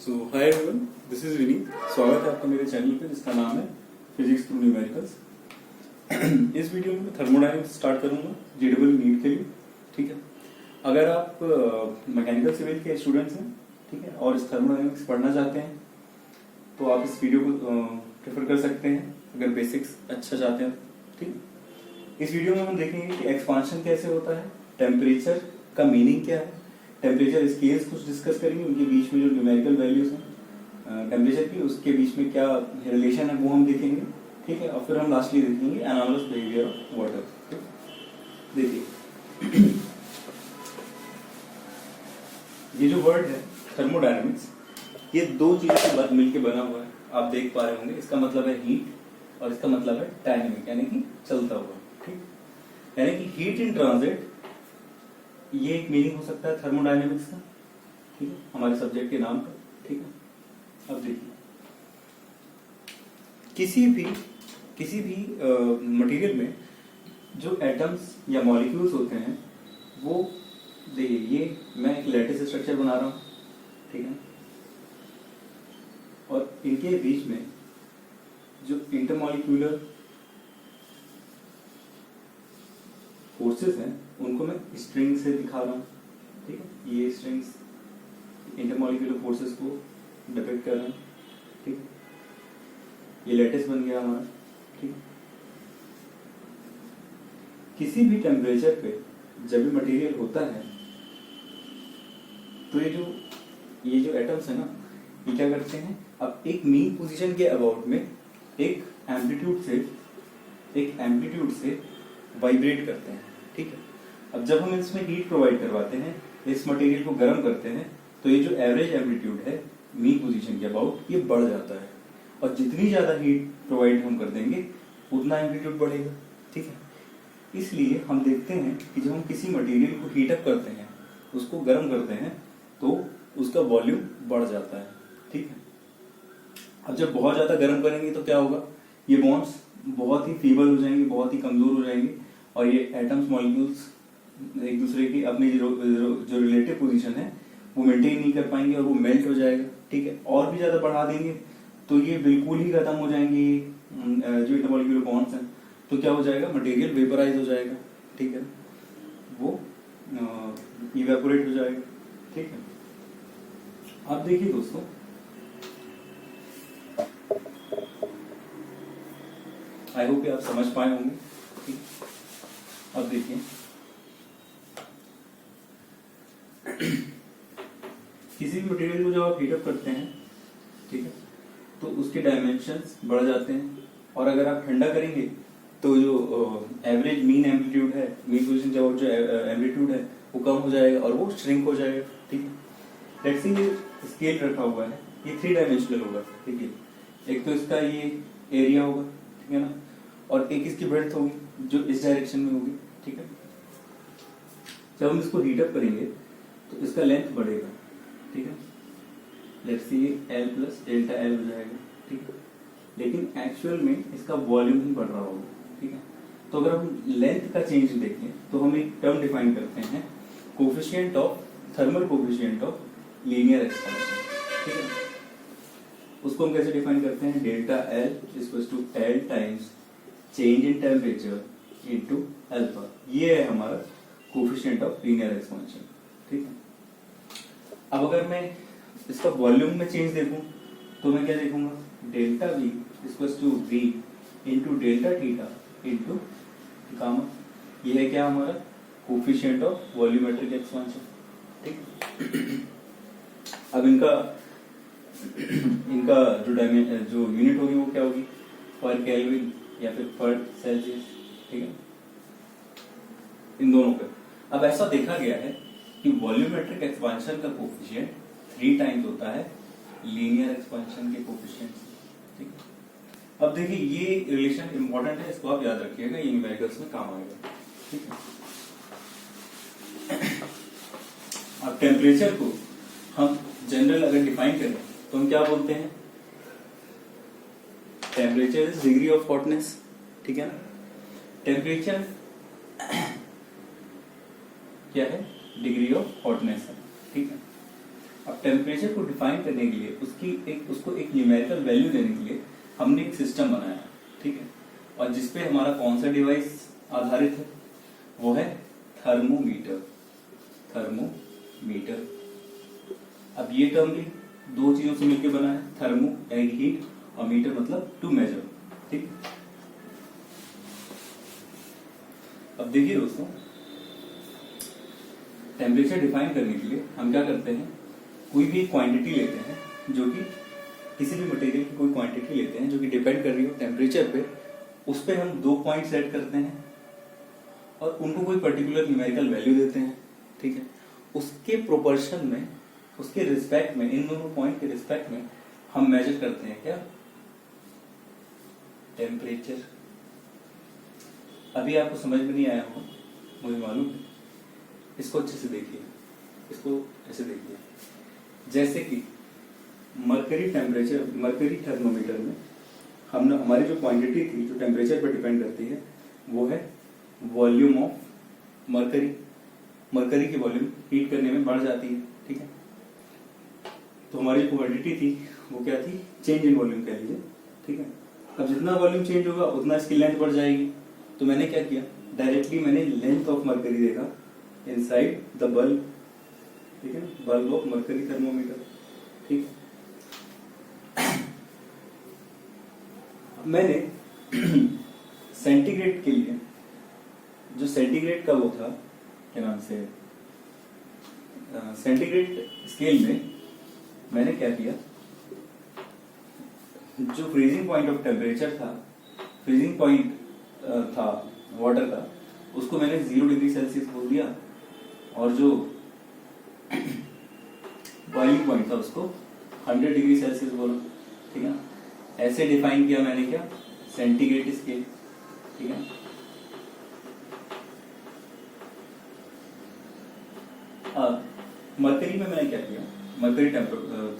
So hi everyone, this is Vineet. स्वागत है आपका मेरे चैनल पे जिसका नाम है फिजिक्स थ्रू न्यूमेरिकल्स। इस वीडियो में मैं थर्मोडायनेमिक्स स्टार्ट करूंगा जेडबल नीट के लिए। ठीक है, अगर आप मैकेनिकल सिविल के स्टूडेंट्स हैं, ठीक है, और इस थर्मोडायनेमिक्स पढ़ना चाहते हैं तो आप इस वीडियो को प्रेफर कर सकते हैं अगर बेसिक्स अच्छा चाहते हैं। ठीक है, इस वीडियो में हम देखेंगे कि एक्सपांशन कैसे होता है, टेम्परेचर का मीनिंग क्या है, टेम्परेचर स्केल्स कुछ डिस्कस करेंगे, उनके बीच में जो न्यूमेरिकल वैल्यूज हैं टेम्परेचर की, उसके बीच में क्या रिलेशन है वो हम देखेंगे। ठीक है, और फिर हम लास्टली देखेंगे एनालिसिस बिहेवियर ऑफ वाटर। देखिए ये जो वर्ड है थर्मोडायनेमिक्स, ये दो चीजों के बाद मिलकर बना हुआ है। आप देख पा रहे होंगे, इसका मतलब है हीट और इसका मतलब है डायनेमिक, यानी कि चलता हुआ। ठीक, यानी कि हीट इन ट्रांजिट, ये एक मीनिंग हो सकता है थर्मोडायनेमिक्स का। ठीक है, हमारे सब्जेक्ट के नाम पर। ठीक है, अब देखिए किसी भी मटेरियल में जो एटम्स या मॉलिक्यूल्स होते हैं वो, देखिए ये मैं एक लैटिस स्ट्रक्चर बना रहा हूं। ठीक है, और इनके बीच में जो इंटरमॉलिक्यूलर फोर्सेस हैं उनको मैं स्ट्रिंग से दिखा रहा हूं। ठीक है, ये स्ट्रिंग्स इंटरमॉलिक्यूलर फोर्सेस को डिपिक्ट कर रहे हैं। ठीक, ये लैटिस बन गया हमारा। ठीक, किसी भी टेम्परेचर पे जब भी मटेरियल होता है तो ये जो एटम्स है ना, ये क्या करते हैं, अब एक मीन पोजीशन के अबाउट में एक एम्पलीट्यूड से वाइब्रेट करते हैं। ठीक है, अब जब हम इसमें हीट प्रोवाइड करवाते हैं, इस मटेरियल को गर्म करते हैं, तो ये जो एवरेज एम्पलीट्यूड है मीन पोजीशन के अबाउट, ये बढ़ जाता है। और जितनी ज्यादा हीट प्रोवाइड हम कर देंगे उतना एम्पलीट्यूड बढ़ेगा। ठीक है, इसलिए हम देखते हैं कि जब हम किसी मटेरियल को हीट अप करते हैं, उसको गर्म करते हैं, तो उसका वॉल्यूम बढ़ जाता है। ठीक है, अब जब बहुत ज्यादा गर्म करेंगे तो क्या होगा, ये बॉन्ड्स बहुत ही फीबल हो जाएंगे, बहुत ही कमजोर हो जाएंगे, और ये एटम्स मॉलिक्यूल्स एक दूसरे की अपनी जो रिलेटिव पोजीशन है वो मेंटेन नहीं कर पाएंगे और वो मेल्ट हो जाएगा। ठीक है, और भी ज्यादा बढ़ा देंगे तो ये बिल्कुल ही खत्म हो जाएंगे जो इंटरमॉलिक्यूलर बॉन्ड्स हैं, तो क्या हो जाएगा, मटेरियल वेपराइज हो जाएगा। ठीक है, वो इवेपोरेट हो जाएगा। ठीक है, अब देखिए दोस्तों, आई होप आप समझ पाए होंगे। ठीक, अब देखिए किसी भी मटेरियल को जब आप हीट अप करते हैं, ठीक है, तो उसके डायमेंशंस बढ़ जाते हैं, और अगर आप ठंडा करेंगे तो जो एवरेज मीन एम्पलीट्यूड है, मीन पोजीशन जब जो एम्पलीट्यूड है वो कम हो जाएगा और वो श्रिंक हो जाएगा। ठीक है, लेट्स सी ये स्केल रखा हुआ है, ये 3 डायमेंशनल होगा। ठीक है, एक तो इसका ये एरिया होगा, ठीक है ना, और एक इसकी ब्रेड्थ होगी जो इस डायरेक्शन में होगी। ठीक है, जब हम इसको हीट अप करेंगे तो इसका लेंथ बढ़ेगा। ठीक है, let's see L plus delta L हो जाएगा। ठीक है, लेकिन एक्चुअल में इसका वॉल्यूम ही बढ़ रहा होगा। ठीक है, तो अगर हम लेंथ का चेंज देखें तो हम एक टर्म डिफाइन करते हैं, thermal coefficient of linear expansion. ठीक है, उसको हम कैसे डिफाइन करते हैं, delta L equals to L times change in temperature into alpha. ये है हमारा कोफिशिएंट ऑफ लीनियर एक्सपेंशन। ठीक है, अब अगर मैं इसका वॉल्यूम में चेंज देखूं तो मैं क्या देखूंगा, delta V equals to V into delta theta into gamma. ये है क्या, हमारा कोफिशिएंट ऑफ वॉल्यूमेट्रिक एक्सपेंशन। ठीक, अब इनका जो यूनिट होगी वो क्या होगी, पर केल्विन या फिर पर सेल्सियस। ठीक है, इन दोनों पे अब ऐसा देखा गया है कि वॉल्यूमेट्रिक एक्सपेंशन का कोफिशिएंट 3 टाइम्स होता है लीनियर एक्सपेंशन के कोफिशिएंट से। ठीक है, अब देखिए ये रिलेशन इंपॉर्टेंट है, इसको आप याद रखिएगा, ये न्यूमेरिकल्स में काम आएगा। ठीक है, अब टेम्परेचर को हम जनरल अगर डिफाइन करें तो हम क्या बोलते हैं, temperature is degree of hotness. ठीक है ना, टेम्परेचर क्या है, डिग्री ऑफ हॉटनेस है। ठीक है, अब टेम्परेचर को डिफाइन करने के लिए उसको एक न्यूमेरिकल वैल्यू देने के लिए हमने एक सिस्टम बनाया, ठीक है, और जिसपे हमारा कौन सा डिवाइस आधारित है, वो है थर्मोमीटर। थर्मोमीटर, अब ये टर्म भी दो चीजों से मिलकर बना है, थर्मो यानी हीट और मीटर मतलब टू मेजर, ठीक। अब देखिए दोस्तों, टेम्परेचर डिफाइन करने के लिए हम क्या करते हैं, कोई भी क्वांटिटी लेते हैं, जो कि किसी भी मटेरियल की कोई क्वांटिटी लेते हैं जो कि डिपेंड कर रही हो टेम्परेचर पे, उस पर हम 2 पॉइंट सेट करते हैं और उनको कोई पर्टिकुलर न्यूमेरिकल वैल्यू देते हैं, ठीक है। उसके प्रोपोर्शन में, उसके रिस्पेक्ट में, इन दोनों पॉइंट के रिस्पेक्ट में हम मेजर करते हैं क्या, टेम्परेचर। अभी आपको समझ में नहीं आया हो, मुझे मालूम है, इसको अच्छे से देखिए, इसको ऐसे देखिए, जैसे कि मरकरी टेम्परेचर, मरकरी थर्मोमीटर में हमने हमारी जो क्वांटिटी थी जो टेम्परेचर पर डिपेंड करती है वो है वॉल्यूम ऑफ मरकरी। मरकरी की वॉल्यूम हीट करने में बढ़ जाती है, ठीक है। तो हमारी जो क्वांटिटी थी वो क्या थी, चेंज इन वॉल्यूम कह लीजिए, ठीक है। अब जितना वॉल्यूम चेंज होगा उतना इसकी लेंथ बढ़ जाएगी। तो मैंने क्या किया, डायरेक्टली मैंने लेंथ ऑफ मरकरी देखा इनसाइड द बल्ब, ठीक है, बल्ब ऑफ मरकरी थर्मोमीटर, ठीक। मैंने सेंटीग्रेड के लिए, जो सेंटीग्रेड का वो था, क्या नाम से, सेंटीग्रेड स्केल में मैंने क्या किया, जो फ्रीजिंग पॉइंट ऑफ टेम्परेचर था, फ्रीजिंग पॉइंट था वाटर का, उसको मैंने 0 डिग्री सेल्सियस बोल दिया, और जो बॉइलिंग पॉइंट था उसको 100 डिग्री सेल्सियस बोला, ठीक है। ऐसे डिफाइन किया मैंने क्या, सेंटीग्रेड स्केल, ठीक है। अब मरकरी में मैंने क्या किया, मरकरी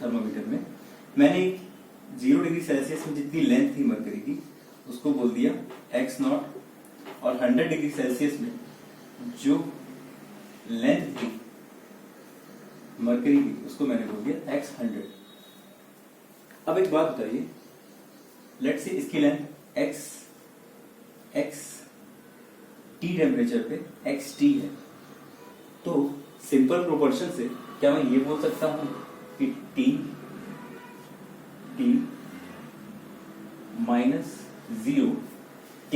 थर्मोमीटर में मैंने 0 डिग्री सेल्सियस में जितनी लेंथ थी मरकरी की उसको बोल दिया x0, और 100 डिग्री सेल्सियस में जो लेंथ थी मरकरी की उसको मैंने बोल दिया x100। अब एक बात बताइए, लेट्स से इसकी लेंथ x टी टेम्परेचर पे xt है, तो सिंपल प्रोपोर्शन से क्या मैं ये बोल सकता हूं कि t माइनस 0, t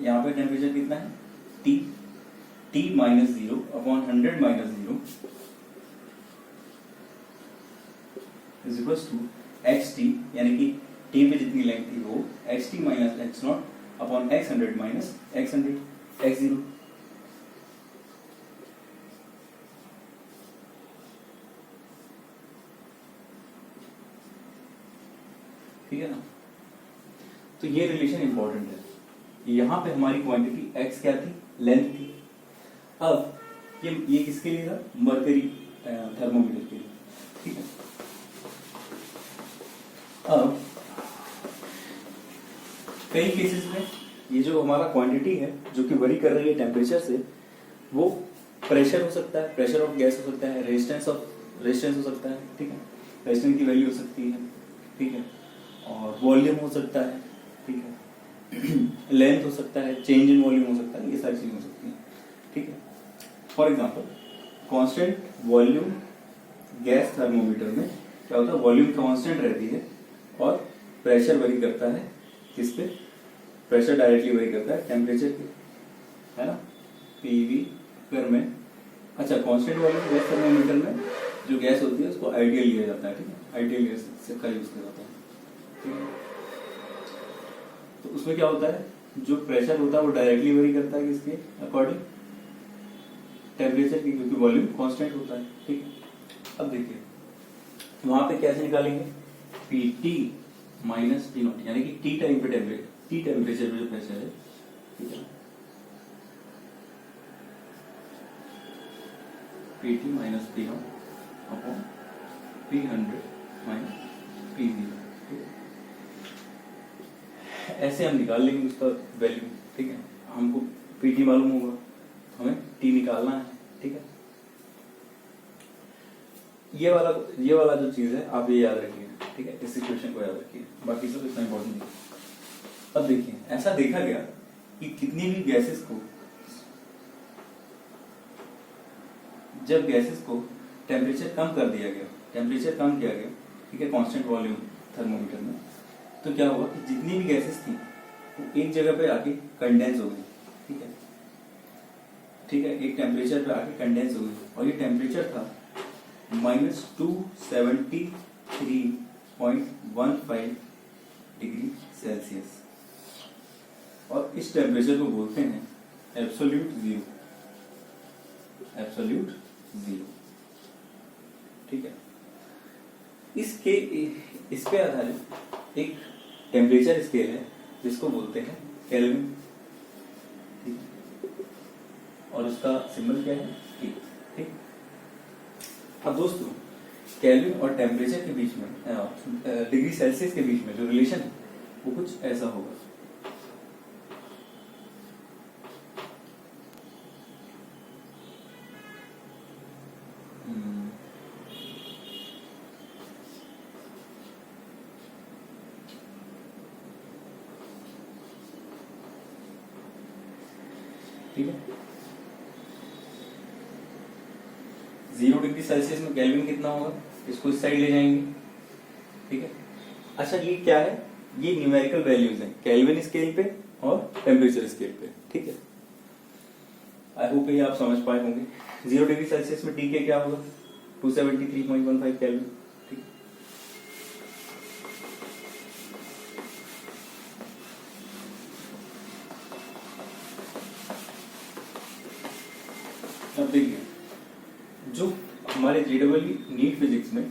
यहाँ पे टेम्परेचर कितना है, t minus 0 upon 100 minus 0 is equals to xt, यानी कि t पे जितनी लेंथ थी वो xt minus x0 upon x100 minus x100 x0। ठीक है ना, तो ये रिलेशन इंपॉर्टेंट है। यहां पे हमारी क्वांटिटी x क्या थी, लेंथ थी। अब ये किसके लिए था, मरकरी थर्मोमीटर के लिए, ठीक है। अब कई केसेस में ये जो हमारा क्वांटिटी है जो कि वरी कर रही है टेम्परेचर से, वो प्रेशर हो सकता है, प्रेशर ऑफ गैस हो सकता है, रेजिस्टेंस हो सकता है, ठीक है, रेजिस्टेंस की वैल्यू हो सकती है, ठीक है, और वॉल्यूम हो सकता है, ठीक है, लेंथ हो सकता है, चेंज इन वॉल्यूम हो सकता है, ये सारी चीजें हो सकती हैं, ठीक है। For example constant volume gas thermometer में क्या होता है, वॉल्यूम कांस्टेंट रहती है और प्रेशर वरी करता है, किस पे, प्रेशर डायरेक्टली वरी करता है टेम्परेचर पे, है ना, पीवी पर में। अच्छा, कांस्टेंट वॉल्यूम गैस थर्मोमीटर में जो गैस होती है उसको आइडियल लिया जाता है, ठीक है, आइडियल गैस से का यूज किया जाता है, ठीक है। तो उसमें क्या होता है, जो प्रेशर होता है वो डायरेक्टली वरी करता है किसके अकॉर्डिंग, टेम्परेचर की, क्योंकि वॉल्यूम कांस्टेंट होता है, ठीक है। अब देखिए वहां पे कैसे निकालेंगे, Pt माइनस T नॉट, यानी कि T टाइम पे टेम्परेचर पे जो प्रेशर है, ठीक है, Pt minus T not upon P100 minus P0, ठीक है। ऐसे हम निकाल लेंगे उसका वैल्यू, ठीक है। हमको Pt मालूम होगा, हमें T निकालना है, ठीक है। ये वाला जो चीज है आप ये याद रखिए, ठीक है, इस इक्वेशन को याद रखिए, बाकी सब इतना इंपॉर्टेंट नहीं। अब देखिए ऐसा देखा गया कि कितनी भी गैसेस को, जब गैसेस को टेम्परेचर कम कर दिया गया, टेम्परेचर कम किया गया, ठीक है, कांस्टेंट वॉल्यूम थर्मोमीटर में, तो क्या हुआ कि जितनी भी गैसेस थी वो एक जगह पे आके कंडेंस हो गई, ठीक है, ठीक है, एक टेम्परेचर पे आके कंडेंस हो गई, और ये टेम्परेचर था -273.15 डिग्री सेल्सियस, और इस टेम्परेचर को बोलते हैं एब्सोल्यूट जीरो, एब्सोल्यूट जीरो, ठीक है। इस पे आधारित एक टेम्परेचर स्केल है जिसको बोलते हैं केल्विन, ठीक, और उसका सिंबल क्या है, K, ठीक। अब दोस्तों केल्विन और टेम्परेचर के बीच में, डिग्री सेल्सियस के बीच में जो रिलेशन है वो कुछ ऐसा होगा। ठीक है, 0 डिग्री सेल्सियस में केल्विन कितना होगा, इसको इस साइड ले जाएंगे, ठीक है। अच्छा ये क्या है, ये न्यूमेरिकल वैल्यूज हैं केल्विन स्केल पे और टेम्परेचर स्केल पे, ठीक है। आई होप ये आप समझ पाए होंगे। 0 डिग्री सेल्सियस में टी क्या होगा, 273.15 केल्विन, ठीक। अब देखिए जो हमारे जेडब्ल्यू नीट फिजिक्स में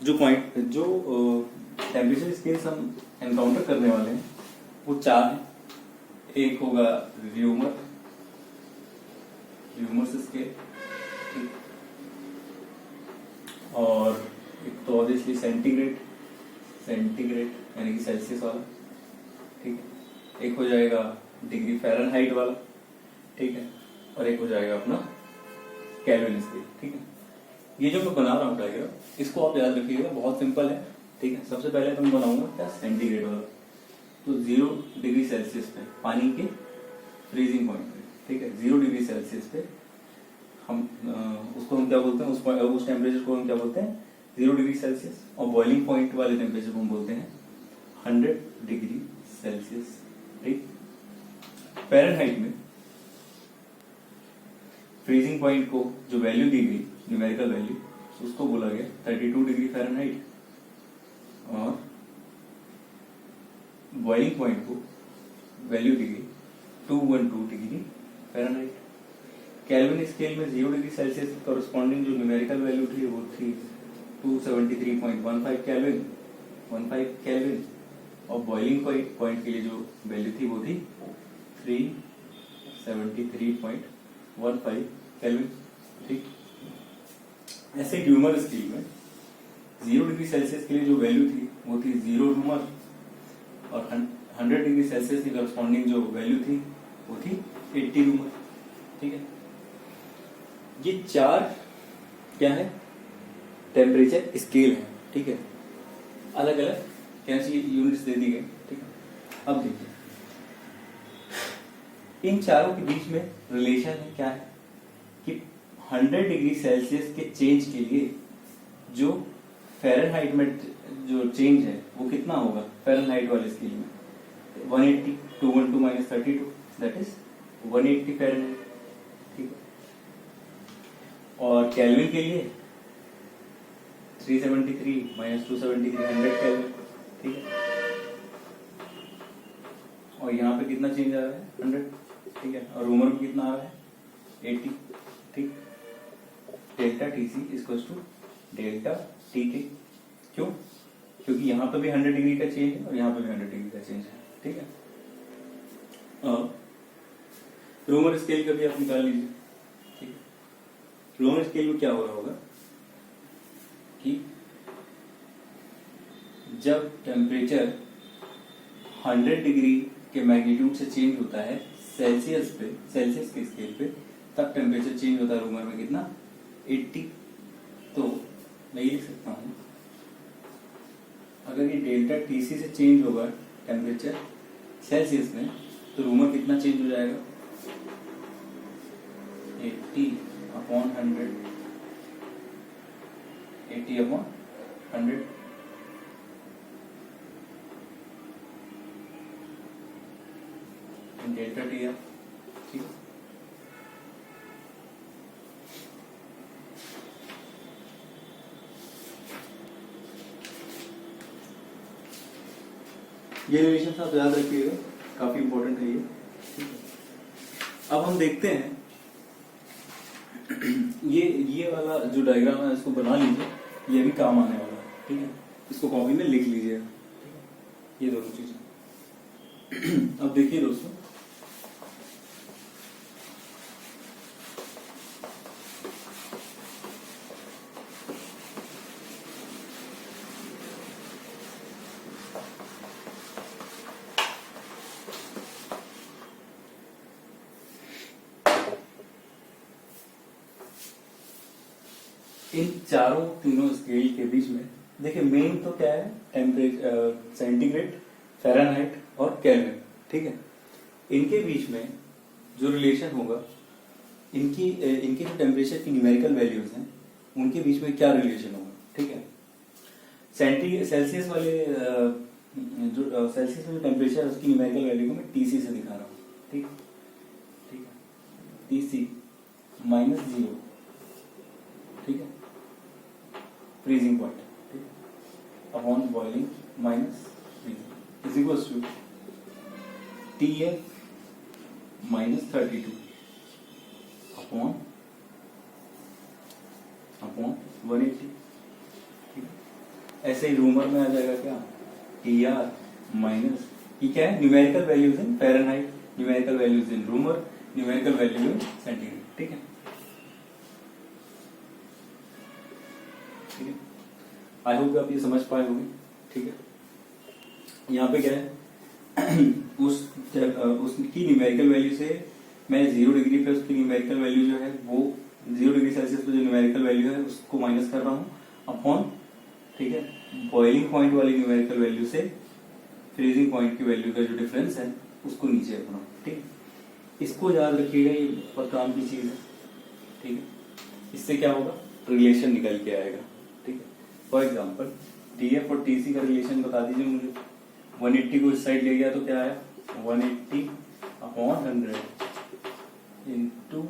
जो पॉइंट, जो टेम्परेचर स्केल्स हम एनकाउंटर करने वाले हैं वो 4 हैं। एक होगा र्यूमर स्केल, ठीक, और एक तो ऑब्वियसली सेंटीग्रेड यानी कि सेल्सियस वाला, ठीक है। एक हो जाएगा डिग्री फ़ारेनहाइट वाला, ठीक है, और एक हो जाएगा अपना केल्विन स्केल, ठीक है। ये जो मैं बना रहा हूँ डायग्राम, इसको आप याद रखिएगा, बहुत सिंपल है, ठीक है। सबसे पहले तो मैं बनाऊंगा क्या, सेंटीग्रेड वाला, तो 0 डिग्री सेल्सियस पे पानी के फ्रीजिंग पॉइंट पे, ठीक है, 0 डिग्री सेल्सियस पे हम उसको हम क्या बोलते हैं, उस टेम्परेचर को हम क्या बोलते हैं, 0 डिग्री सेल्सियस, और बॉइलिंग पॉइंट वाले टेम्परेचर को हम बोलते हैं 100 डिग्री सेल्सियस, ठीक। फ़ारेनहाइट में फ्रीजिंग पॉइंट को जो वैल्यू दी गई, न्यूमेरिकल वैल्यू, उसको बोला गया 32 डिग्री फ़ारेनहाइट, और बॉइलिंग पॉइंट को वैल्यू दी गई 212 डिग्री फ़ारेनहाइट। केल्विन स्केल में 0 डिग्री सेल्सियस की कॉरस्पॉन्डिंग जो न्यूमेरिकल वैल्यू थी वो थी 273.15 केल्विन, और बॉइलिंग पॉइंट के लिए जो वैल्यू थी वो थी 373.15 केल्विन, ठीक। ऐसे र्यूमर स्केल में 0 डिग्री सेल्सियस के लिए जो वैल्यू थी वो थी 0 र्यूमर, और 100 डिग्री सेल्सियस की कॉरस्पॉन्डिंग जो वैल्यू थी वो थी 80 र्यूमर, ठीक है। ये 4 क्या है, टेम्परेचर स्केल है, ठीक है, अलग अलग कैसी यूनिट्स दे दी गई, ठीक है। अब देखिए इन चारों के बीच में रिलेशन है क्या है कि 100 डिग्री सेल्सियस के चेंज के लिए जो फ़ारेनहाइट में जो चेंज है वो कितना होगा, फ़ारेनहाइट वाले स्केल में 180, 212 - 32, दैट इज 180 फ़ारेनहाइट, ठीक है। और केल्विन के लिए 373 - 273 100 केल्विन, ठीक है। और यहाँ पे कितना चेंज आ रहा है, 100, ठीक है, और रूमर में कितना आ रहा है, 80, ठीक। Delta TC equals to delta TK, क्यों, क्योंकि यहाँ पे भी 100 डिग्री का चेंज है और यहाँ पे भी 100 डिग्री का चेंज है, ठीक है। रूमर स्केल का भी आप निकाल लीजिए, ठीक है। रूमर स्केल में क्या हो रहा होगा कि जब टेम्परेचर 100 डिग्री के मैग्नीट्यूड से चेंज होता है सेल्सियस के स्केल पे, तब टेम्परेचर चेंज होता है रूमर में कितना, 80, तो मैं ये लिख सकता हूँ, अगर ये डेल्टा टीसी से चेंज होगा टेम्परेचर सेल्सियस में, तो रूमर कितना चेंज हो जाएगा, 80/100, 80/100 डेल्टा टी है। ठीक है, ये रिलेशन आप याद रखिएगा, काफी इंपॉर्टेंट है ये। अब हम देखते हैं ये वाला जो डायग्राम है इसको बना लीजिए, ये भी काम आने वाला है। ठीक है, इसको कॉपी में लिख लीजिएगा, ये दोनों चीजें। अब देखिए दोस्तों, इन तीनों स्केल के बीच में देखिए मेन तो क्या है, टेम्परेचर, सेंटीग्रेड, फ़ारेनहाइट और केल्विन। ठीक है, इनके बीच में जो रिलेशन होगा, इनकी जो टेम्परेचर की न्यूमेरिकल वैल्यूज हैं उनके बीच में क्या रिलेशन होगा। ठीक है, सेल्सियस वाले जो सेल्सियस में जो टेम्परेचर है उसकी न्यूमेरिकल वैल्यू को मैं टीसी से दिखा रहा हूँ। ठीक ठीक है, टीसी -0, ठीक है, freezing point, upon boiling minus freezing is equals to TF -32 upon 180। ठीक है, ऐसे ही रूमर में आ जाएगा क्या, TR माइनस, ये क्या है, numerical values in Fahrenheit, numerical values in rumour, numerical value in centigrade. ठीक है, ठीक है, आई होप आप ये समझ पाए होंगे। ठीक है, यहाँ पे क्या है, उसकी न्यूमेरिकल वैल्यू से मैं 0 डिग्री पे उसकी न्यूमेरिकल वैल्यू जो है वो 0 डिग्री सेल्सियस पे जो न्यूमेरिकल वैल्यू है उसको माइनस कर रहा हूँ अपॉन, ठीक है, बॉइलिंग पॉइंट वाली न्यूमेरिकल वैल्यू से फ्रीजिंग पॉइंट की वैल्यू का जो डिफरेंस है उसको नीचे रखना। ठीक है, इसको याद रखिएगा, ये बहुत काम की चीज है। ठीक है, इससे क्या होगा, रिलेशन निकल के आएगा। ठीक है, फॉर एग्जाम्पल TF और TC का रिलेशन बता दीजिए मुझे। 180 को इस साइड ले गया तो क्या आया, 180/100 इंटू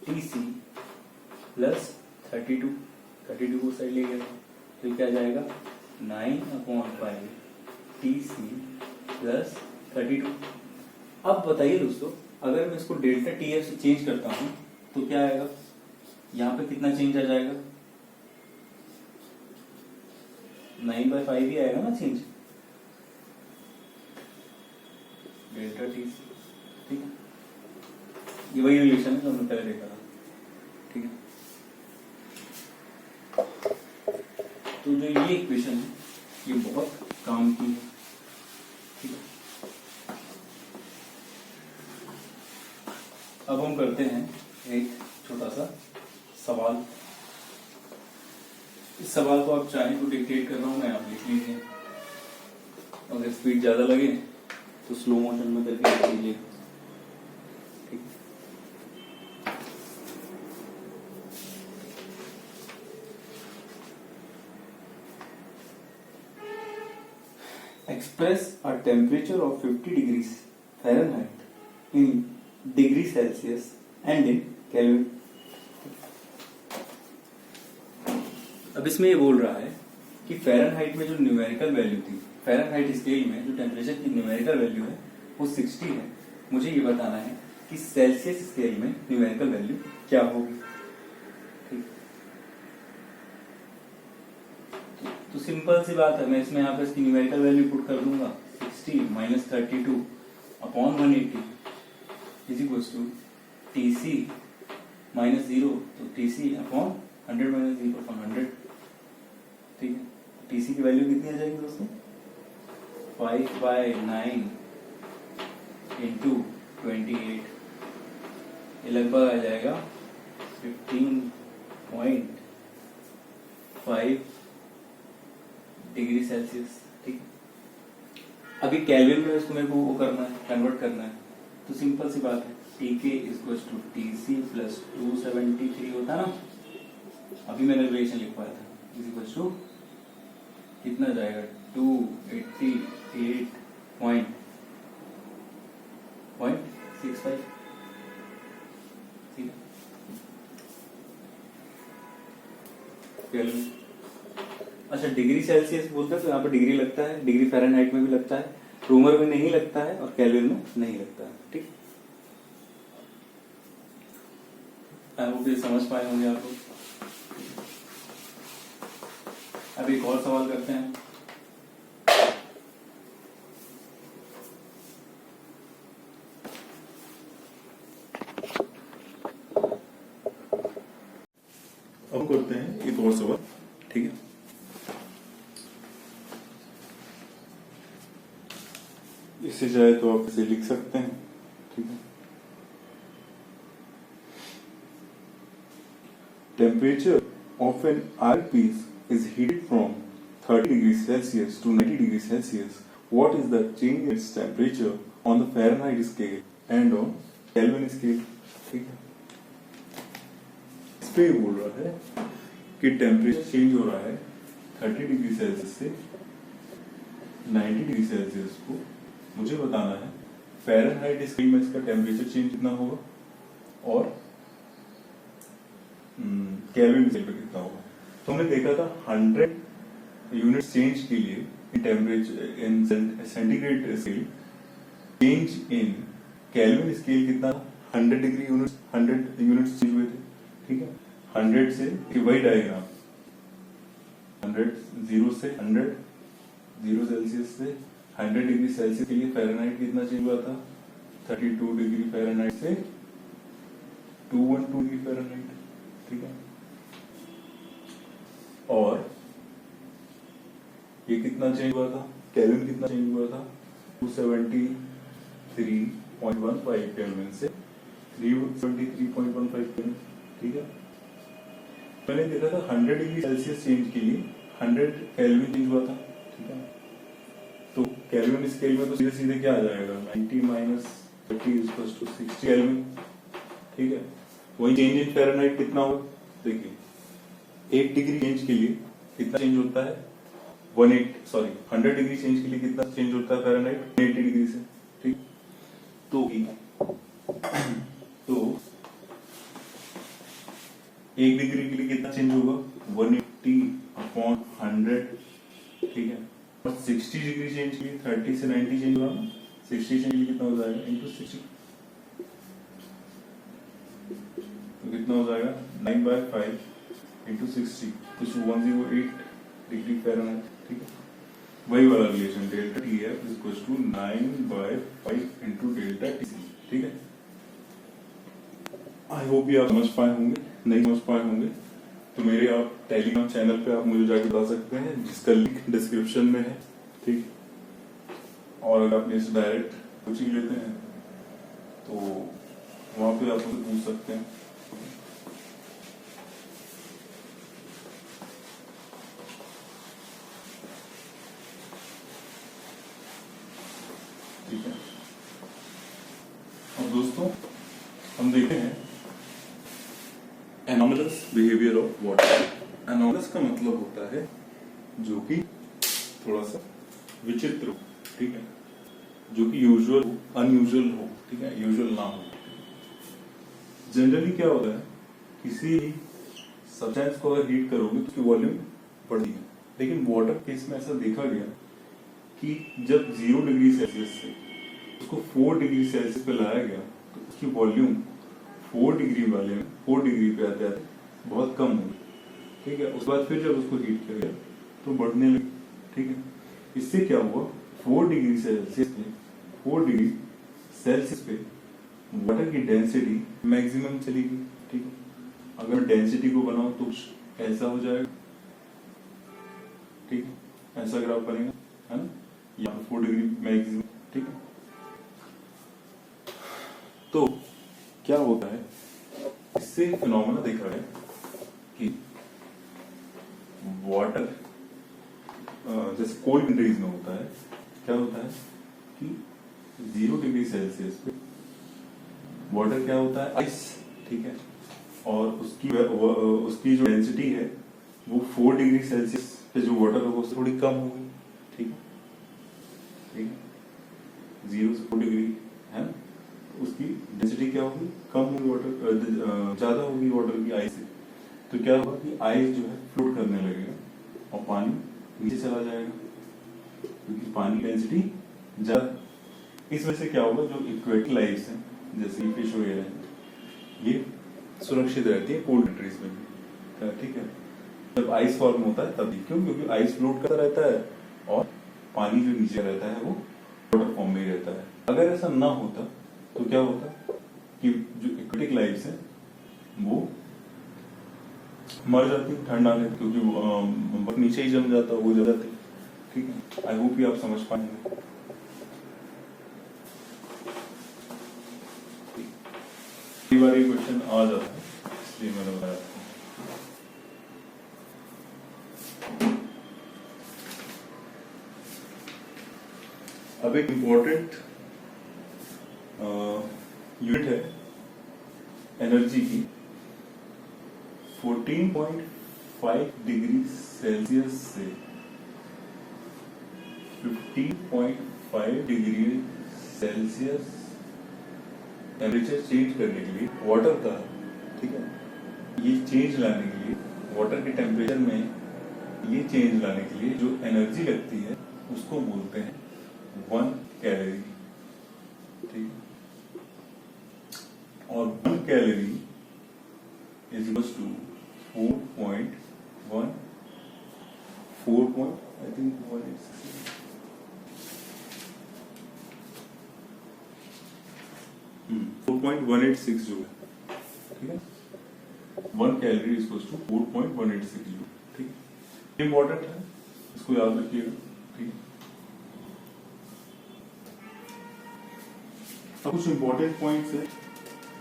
TC प्लस 32 को साइड ले गया तो क्या जाएगा, 9/5 TC प्लस 32। अब बताइए दोस्तों, अगर मैं इसको डेल्टा TF से चेंज करता हूं तो क्या आएगा, यहाँ पे कितना चेंज आ जाएगा, 9/5 ही आएगा ना चेंज, डेल्टा TC। ठीक है, ये वही रिलेशन है जो हमने पहले देखा था। ठीक है, तो जो ये इक्वेशन है ये बहुत काम की है। ठीक है, अब हम करते हैं एक छोटा सा सवाल। इस सवाल को आप चाहें तो डिक्टेट कर रहा हूं मैं, आप लिख लीजिए, अगर स्पीड ज्यादा लगे तो स्लो मोशन में करके लिख लीजिए। ठीक है, express a temperature of 50 degrees Fahrenheit in degree Celsius and in Kelvin। अब इसमें ये बोल रहा है कि फ़ारेनहाइट में जो न्यूमेरिकल वैल्यू थी, फ़ारेनहाइट स्केल में जो टेम्परेचर की न्यूमेरिकल वैल्यू है वो 60 है। मुझे ये बताना है कि सेल्सियस स्केल में न्यूमेरिकल वैल्यू क्या होगी। तो सिंपल सी बात है, मैं इसमें यहाँ पे इसकी न्यूमेरिकल वैल्यू पुट कर दूंगा, 60 - 32 upon 180 is equals to TC -0, तो TC अपॉन 100 - 0 अपॉन 100। ठीक है, TC की वैल्यू कितनी आ जाएगी दोस्तों, 5/9 इंटू 28, ये लगभग आ जाएगा 15.5 5 डिग्री सेल्सियस। ठीक, अभी केल्विन में इसको मेरे को वो करना है, कन्वर्ट करना है, तो सिंपल सी बात है, Tk equals to Tc plus 273 होता ना, अभी मैंने रिलेशन लिख पाया था, इज इक्वल्स टू कितना जाएगा 288.65। ठीक है, केल्विन। अच्छा, डिग्री सेल्सियस बोलते हैं तो यहाँ पर डिग्री लगता है, डिग्री फ़ारेनहाइट में भी लगता है, रूमर में नहीं लगता है और केल्विन में नहीं लगता है। ठीक, आई होप ये समझ पाए होंगे आप लोग। अब एक और सवाल करते हैं। अब करते हैं एक और सवाल। ठीक है, इससे चाहे तो आप इसे लिख सकते हैं। ठीक है, temperature of an eyepiece is heated from 30 degrees Celsius to 90 degrees Celsius. What is the change in its temperature on the Fahrenheit scale and on Kelvin scale? ठीक है, इस पे बोल रहा है कि टेम्परेचर चेंज हो रहा है 30 डिग्री सेल्सियस से 90 डिग्री सेल्सियस को, मुझे बताना है फ़ारेनहाइट स्केल में इसका टेम्परेचर चेंज कितना होगा और केल्विन स्केल पे कितना होगा। तो हमने देखा था 100 यूनिट चेंज के लिए in temperature in centigrade scale, change in kelvin scale कितना, 100 डिग्री यूनिट 100 यूनिट्स चेंज हुए थे। ठीक है, 100 से वही डायग्राम 100 0 से 100 0 सेल्सियस से 100 डिग्री सेल्सियस के लिए फ़ारेनहाइट कितना चेंज हुआ था, 32 डिग्री फ़ारेनहाइट से 212 डिग्री फ़ारेनहाइट। ठीक है, और ये कितना चेंज हुआ था, केल्विन कितना चेंज हुआ था, 273.15 केल्विन से 373.15 केल्विन। ठीक है, मैंने देखा था 100 डिग्री सेल्सियस चेंज के लिए 100 केल्विन चेंज हुआ था। ठीक है, तो केल्विन स्केल में तो सीधे सीधे क्या आ जाएगा, 90 माइनस 30 इक्वल्स टू 60 केल्विन। ठीक है, वही चेंज इन फ़ारेनहाइट कितना होगा, देखिए 1 डिग्री चेंज के लिए कितना चेंज होता है, 100 डिग्री चेंज के लिए कितना चेंज होता है फ़ारेनहाइट, 80 डिग्री से। ठीक, तो 1 डिग्री के लिए कितना चेंज होगा, 180/100। ठीक है, और 60 डिग्री चेंज के लिए 30 से 90 चेंज होगा, 60 चेंज के लिए कितना हो जाएगा इंटू 60, तो कितना हो जाएगा 9/5 इंटू 60, कुछ 108 डिग्री फ़ारेनहाइट। ठीक है, वही वाला relation delta TF is equal to 9/5 into delta TC। ठीक है, आई होप ये आप समझ पाए होंगे, नहीं समझ पाए होंगे तो मेरे आप टेलीग्राम चैनल पे आप मुझे जाके बता सकते हैं, जिसका लिंक डिस्क्रिप्शन में है। ठीक, और अगर आप इसे डायरेक्ट कोचिंग लेते हैं तो वहां पे आप मुझे पूछ सकते हैं। ठीक है, और दोस्तों हम देखते हैं anomalous behaviour of water. Anomalous का मतलब होता है जो कि थोड़ा सा विचित्र हो। ठीक है, जो कि यूजुअल हो, अनयूजुअल हो। ठीक है, यूजुअल ना हो। जनरली क्या होता है, किसी सब्सटेंस को अगर हीट करोगे तो उसकी वॉल्यूम बढ़ती है, लेकिन वाटर केस में ऐसा देखा गया कि जब 0 डिग्री सेल्सियस से उसको 4 डिग्री सेल्सियस पे लाया गया तो उसकी वॉल्यूम 4 डिग्री वाले में 4 डिग्री पे आते आते बहुत कम हो गई। ठीक है, उसके बाद फिर जब उसको हीट किया गया तो बढ़ने लगी। ठीक है, इससे क्या हुआ, 4 डिग्री सेल्सियस पे वाटर की डेंसिटी मैक्सिमम चली गई। ठीक है, अगर डेंसिटी को बनाओ तो ऐसा हो जाएगा। ठीक है, ऐसा ग्राफ बनेगा, है ना, यहाँ 4 डिग्री मैक्सिमम। ठीक है, तो क्या होता है, इससे फिनोमेना देखा है कि वाटर जैसे कोल्ड कंट्रीज में होता है, क्या होता है कि 0 डिग्री सेल्सियस पे वाटर क्या होता है, आइस, ठीक है, और उसकी जो डेंसिटी है वो 4 डिग्री सेल्सियस पे जो वाटर होगा उससे थोड़ी कम होगी, ठीक है, ठीक है, 0 से 4 डिग्री है ना, उसकी डेंसिटी क्या होगी, कम होगी, वाटर ज्यादा होगी वाटर की आइस से। तो क्या होगा कि आइस जो है फ्लोट करने लगेगा और पानी नीचे चला जाएगा, क्योंकि पानी की डेंसिटी ज्यादा। इस वजह से क्या होगा, जो इक्वेटिक लाइफ है जैसे फिश वगैरह है, ये सुरक्षित रहती है कोल्ड कंट्रीज में भी, ठीक है। जब आइस फॉर्म होता है तभी, क्यों, क्योंकि आइस फ्लोट करता रहता है और पानी जो नीचे रहता है वो वाटर फॉर्म में ही रहता है। अगर ऐसा ना होता तो क्या होता कि जो इक्वेटिक लाइफ है वो मर जाती ठंड आने, क्योंकि बर्फ नीचे ही जम जाता, वो जम जाती, ठीक है। आई होप ये आप समझ पाएंगे। कई बार ये क्वेश्चन आ जाता है, इसलिए मैंने बताया आपको। अब एक इम्पोर्टेंट यूनिट है एनर्जी की, 14.5 डिग्री सेल्सियस से 15.5 डिग्री सेल्सियस टेम्परेचर चेंज करने के लिए वाटर का, ठीक है, ये चेंज लाने के लिए वाटर के टेम्परेचर में ये चेंज लाने के लिए जो एनर्जी लगती है उसको बोलते हैं 1 कैलोरी, ठीक है। और 1 calorie is equal to 4.1 I think 4.186 joule, ठीक है। 1 calorie is equal to 4.186 joule, ठीक है। इंपॉर्टेंट है, इसको याद रखिएगा, ठीक है। अब कुछ इंपॉर्टेंट पॉइंट्स है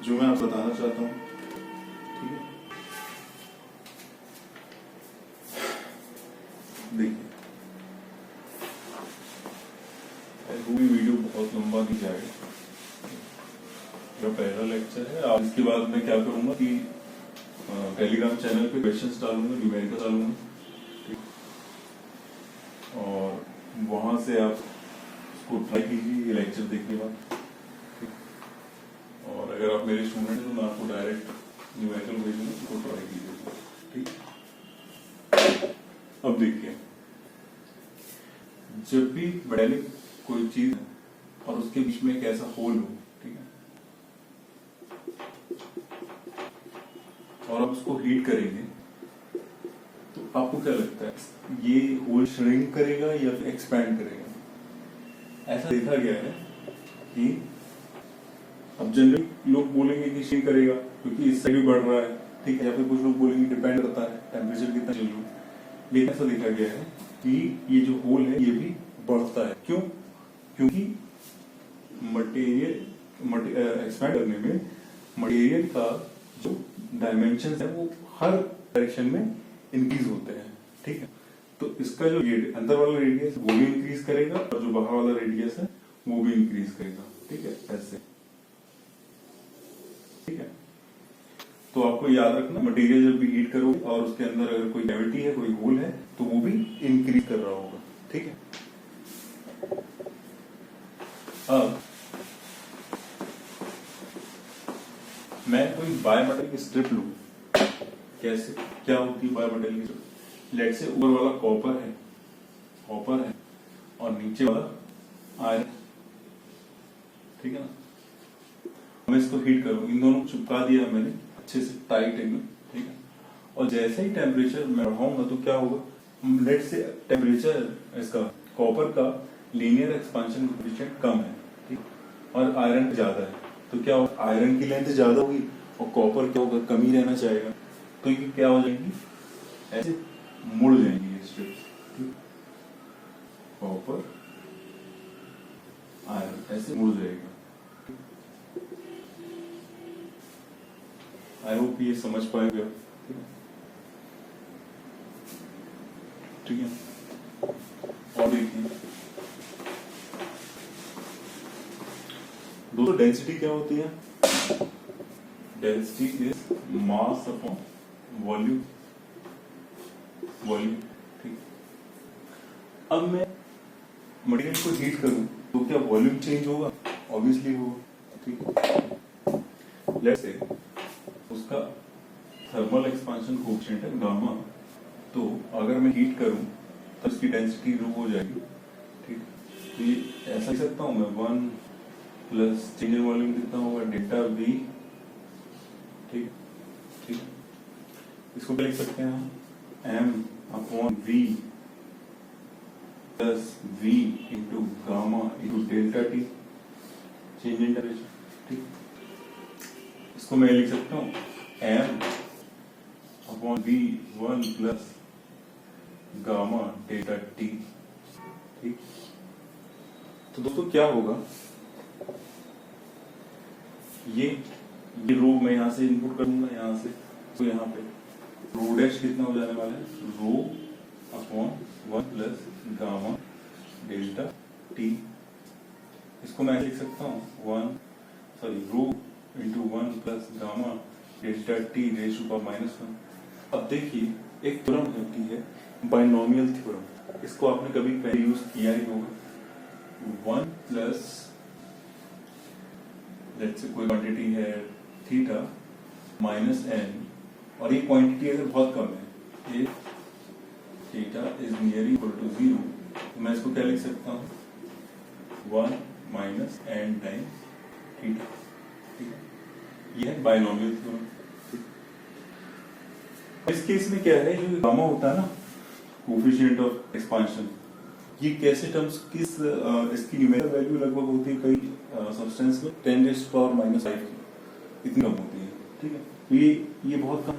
जो मैं आपको बताना चाहता हूं, ठीक है। देखिए, पूरी वीडियो बहुत लंबा नहीं जाएगा, मेरा पहला लेक्चर है। अब इसके बाद मैं क्या करूंगा कि टेलीग्राम चैनल पे क्वेश्चंस डालूंगा, न्यूमेरिकल डालूंगा, और वहां से आप उसको ट्राई कीजिए ये लेक्चर देखने के बाद। और अगर आप मेरे स्टूडेंट हैं तो मैं आपको डायरेक्ट न्यूमेरिकल भेजूंगा, उसको ट्राई कीजिए, ठीक। अब देखिए, जब भी मेटालिक कोई चीज है और उसके बीच में एक ऐसा होल हो, ठीक है, और आप उसको हीट करेंगे तो आपको क्या लगता है, ये होल श्रिंक करेगा या फिर एक्सपैंड करेगा? ऐसा देखा गया है कि अब जनरली लोग बोलेंगे कि श्रिंक करेगा क्योंकि इससे भी बढ़ रहा है, ठीक है, या फिर कुछ लोग बोलेंगे डिपेंड करता है टेम्परेचर कितना चल रहा है। लेकिन ऐसा देखा गया है कि ये जो होल है ये भी बढ़ता है। क्यों? क्योंकि मटेरियल एक्सपैंड करने में मटेरियल का जो डायमेंशन है वो हर डायरेक्शन में इंक्रीज होते हैं, ठीक है। तो इसका जो अंदर वाला रेडियस वो भी इंक्रीज करेगा और जो बाहर वाला रेडियस है वो भी इंक्रीज करेगा, ठीक है, ऐसे, ठीक है। तो आपको याद रखना, मटेरियल जब भी हीट करोगे और उसके अंदर अगर कोई कैविटी है, कोई होल है, तो वो भी इंक्रीज कर रहा होगा, ठीक है। अब मैं कोई बायोमेटल स्ट्रिप लूं, कैसे, क्या होती है बायोमेटल की स्ट्रिप? लेट से ऊपर वाला कॉपर है और नीचे वाला आयरन, ठीक है ना। मैं इसको हीट करूं, इन दोनों को चिपका दिया मैंने अच्छे से टाइट एकदम, ठीक है। और जैसे ही टेम्परेचर मैं बढ़ाऊंगा तो क्या होगा, लेट से टेम्परेचर इसका कॉपर का लीनियर एक्सपांशन कोएफिशिएंट कम है, ठीक, और आयरन ज्यादा है, तो क्या होगा, आयरन की लेंथ ज्यादा होगी और कॉपर क्या होगा, कम ही रहना चाहेगा। तो ये क्या हो जाएंगी, ऐसे मुड़ जाएंगी ये स्ट्रिप्स, कॉपर आयरन ऐसे मुड़ जाएगा। आई होप ये समझ पाएंगे। ठीक है। और देखिए दोस्तों, डेंसिटी क्या होती है? Density is mass upon volume. Volume, ठीक। अब मैं मटेरियल को हीट करूं तो क्या वॉल्यूम चेंज होगा? ऑब्वियसली होगा, ठीक। लेट्स से उसका थर्मल एक्सपांशन कोएफिशिएंट है गामा, तो अगर मैं हीट करूं तो इसकी डेंसिटी रो हो जाएगी, ठीक। तो ये ऐसा लिख सकता हूं मैं 1 प्लस चेंज इन वॉल्यूम कितना होगा? डेल्टा वी, ठीक ठीक। इसको क्या लिख सकते हैं हम? M upon V plus V into gamma into delta T, change in temperature, ठीक। इसको मैं लिख सकता हूँ M upon V 1 plus gamma delta T, ठीक। तो दोस्तों क्या होगा, ये रो मैं यहाँ से इनपुट करूंगा, यहाँ से तो यहाँ पे रो डैश कितना हो जाने वाला है? Rho upon 1 plus gamma delta t. इसको मैं लिख सकता हूँ rho into 1 plus gamma delta t raise to power -1। अब देखिए एक थ्योरम होती है बाइनोमियल थ्योरम, इसको आपने कभी पहले यूज किया ही होगा। 1 प्लस लेट्स से कोई क्वांटिटी है थीटा माइनस एन, और ये क्वांटिटी अगर बहुत कम है, ये theta is near equal to 0, तो मैं इसको क्या लिख सकता हूँ? 1 माइनस एन टाइम्स थीटा, ठीक है। ये है बाइनोमियल थ्योरम। इस केस में क्या है, जो गामा होता है ना, कोएफिशिएंट ऑफ एक्सपांशन, ये कैसे टर्म्स इसकी न्यूमेरिकल वैल्यू लगभग होती है कई सब्सटेंस में 10⁻⁻⁵ इतनी कम होती है, ठीक है। तो ये बहुत कम,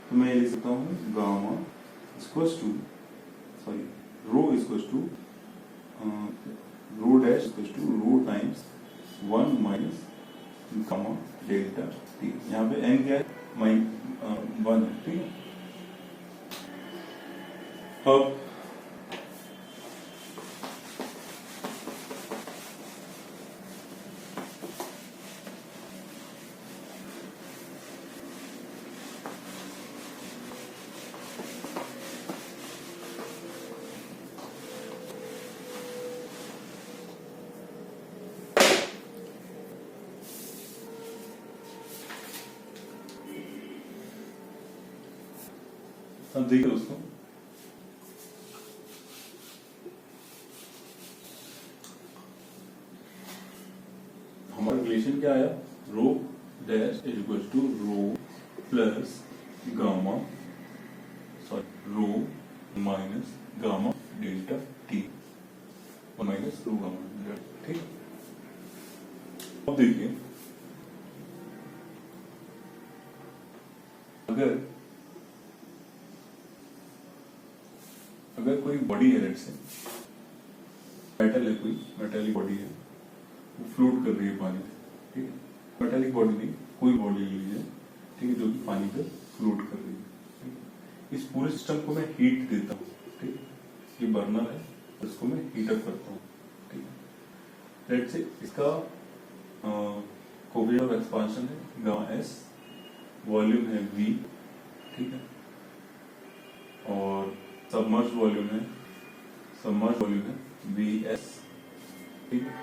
तो मैं लिख सकता हूँ gamma equals to rho dash equals to rho times 1 minus gamma delta T. यहाँ पे एन क्या है? 1 है, ठीक है। अब देखिए दोस्तों, हमारा रिलेशन क्या आया? Rho dash is equal to rho plus gamma rho minus gamma delta T, minus rho gamma delta, ठीक। अब देखिए, अगर कोई बॉडी है, लेट्स से मेटल है, कोई मेटालिक बॉडी है, वो फ्लोट कर रही है पानी पे, ठीक है। मेटालिक बॉडी नहीं, कोई बॉडी ले लीजिए, ठीक है, जो कि पानी पे फ्लोट कर रही है, ठीक। इस पूरे सिस्टम को मैं हीट देता हूँ, ठीक। ये बर्नर है, इसको मैं हीटअप करता हूँ, ठीक है। लेट्स से इसका कोएफिशिएंट ऑफ एक्सपांशन है गामा एस, वॉल्यूम है वी, ठीक है, और सबमर्ज वॉल्यूम है Vs, ठीक है।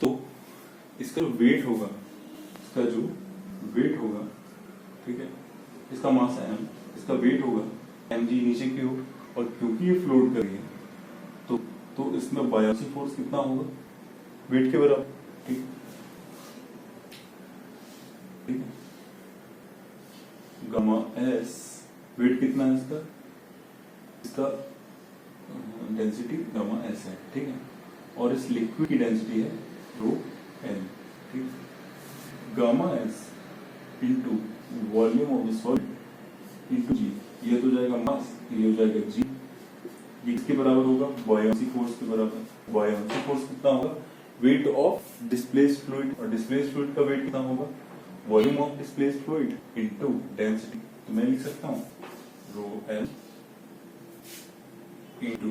तो इसका जो वेट होगा, ठीक है, इसका मास है m, इसका वेट होगा mg नीचे की ओर, और क्योंकि ये फ्लोट कर रही है तो इसमें बायोसी फोर्स कितना होगा? वेट के बराबर, ठीक है। गामा एस वेट कितना है इसका डेंसिटी गामा एस है, ठीक है, और इस लिक्विड की डेंसिटी है रो एन, ठीक। Gamma s into volume of the solid into g, ये तो जाएगा मास, ये हो जाएगा जी, ये किसके बराबर होगा? बायोसी फोर्स के बराबर। बायोसी फोर्स कितना होगा? वेट ऑफ डिस्प्लेस्ड फ्लूइड, और डिस्प्लेस्ड फ्लूइड का वेट कितना होगा? Volume of displaced fluid into density. तो मैं लिख सकता हूँ rho l into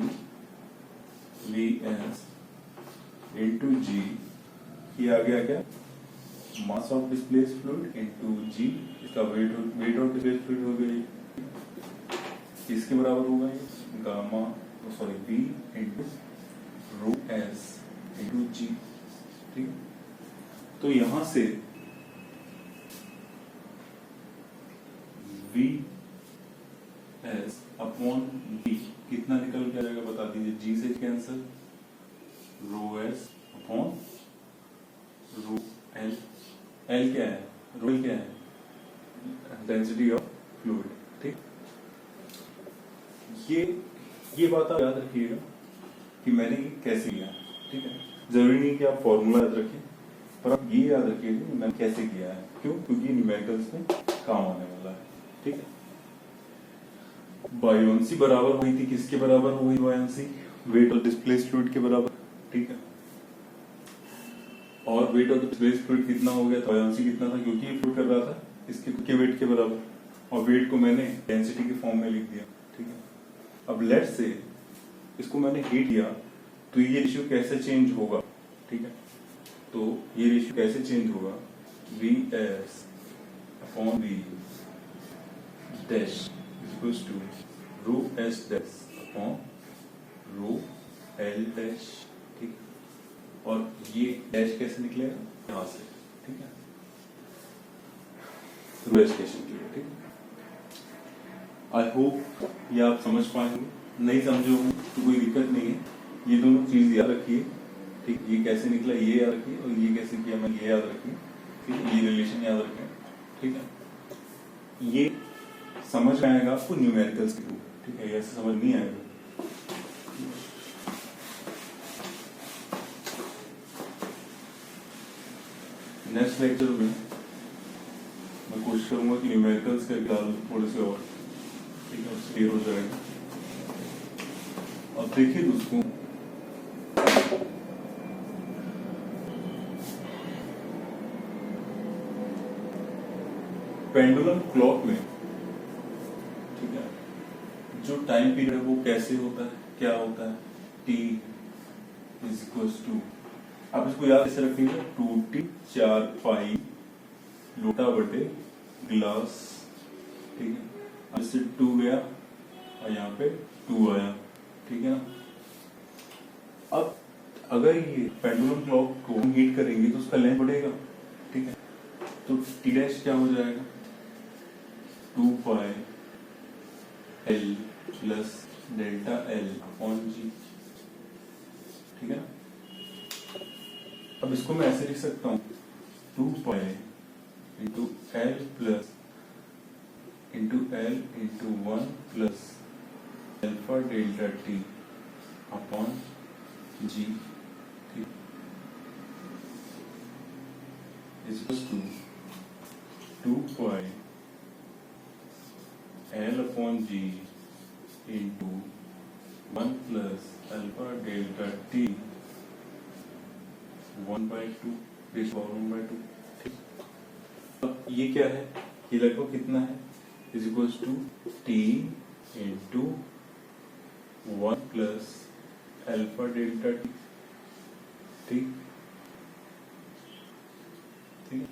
v s into g, ये आ गया क्या, mass of displaced fluid into g, इसका वेट ऑफ डिस्प्लेस्ड फ्लूइड हो गया, किसके बराबर होगा ये, gamma sorry v into rho s into g. ठीक, तो यहां से वी एस अपॉन वी कितना निकल के आएगा बता दीजिए, जी से cancel, rho s upon rho l, l क्या है, रो एल क्या है, डेंसिटी ऑफ फ्लूइड। ठीक, ये बात आप याद रखिएगा कि मैंने ये कैसे किया। ठीक है, जरूरी नहीं कि आप फॉर्मूला याद रखें, पर आप ये याद रखिएगा कि मैंने कैसे किया है। क्यों, क्योंकि न्यूमेरिकल्स में काम आने वाला है। ठीक है, बायोन्सी बराबर हुई थी, किसके बराबर हुई buoyancy, wait of displaced fluid के बराबर। ठीक है, और वेट ऑफ डिस्प्लेस्ड फ्लूइड कितना हो गया, बायोन्सी कितना था, क्योंकि ये फ्लूइड कर रहा था इसके वेट के बराबर, और वेट को मैंने डेंसिटी के फॉर्म में लिख दिया। ठीक है, अब लेट से इसको मैंने हीट किया, तो ये रेशियो कैसे चेंज होगा। ठीक है, तो ये रेशियो कैसे चेंज होगा, V S upon V dash equals to rho S dash upon rho L dash. ठीक, और ये डैश कैसे निकलेगा, यहां से। ठीक है, रो एस कैसे निकलेगा। ठीक, आई होप ये आप समझ पाएंगे, नहीं समझे हो तो कोई दिक्कत नहीं है, ये दोनों चीज याद रखिए। ठीक, ये कैसे निकला ये याद रखिए, और ये कैसे किया मैंने ये याद रखिए। ठीक, ये रिलेशन याद रखें। ठीक है, ये समझ में आएगा आपको न्यूमेरिकल्स के थ्रू। ठीक है, ऐसे समझ नहीं आएगा। नेक्स्ट लेक्चर में मैं कोशिश करूंगा कि न्यूमेरिकल्स के डाल थोड़े से और। ठीक है, उससे क्लियर हो जाएगा। अब देखिए दोस्तों, पेंडुलम क्लॉक में, ठीक है, जो टाइम पीरियड है वो कैसे होता है, क्या होता है, t इज इक्वल्स टू, आप इसको याद कैसे रखेंगे, 2t 4 पाई लोटा बटे गिलास। ठीक है, अब इससे 2 गया और यहाँ पे 2 आया। ठीक है ना, अब अगर ये पेंडुलम क्लॉक को हीट करेंगे तो उसका लेंथ बढ़ेगा। ठीक है, तो टी डैश क्या हो जाएगा, 2 pi l plus delta l upon g. ठीक है ना, अब इसको मैं ऐसे लिख सकता हूँ, 2 pi into l plus into l into 1 plus alpha delta T upon g. ठीक, is to 2 pi l upon g into 1 plus alpha delta t 1/2 base power 1/2। ठीक, अब ये क्या है, ये लगभग कितना है, is equals to T into 1 plus alpha delta T. ठीक, ठीक है,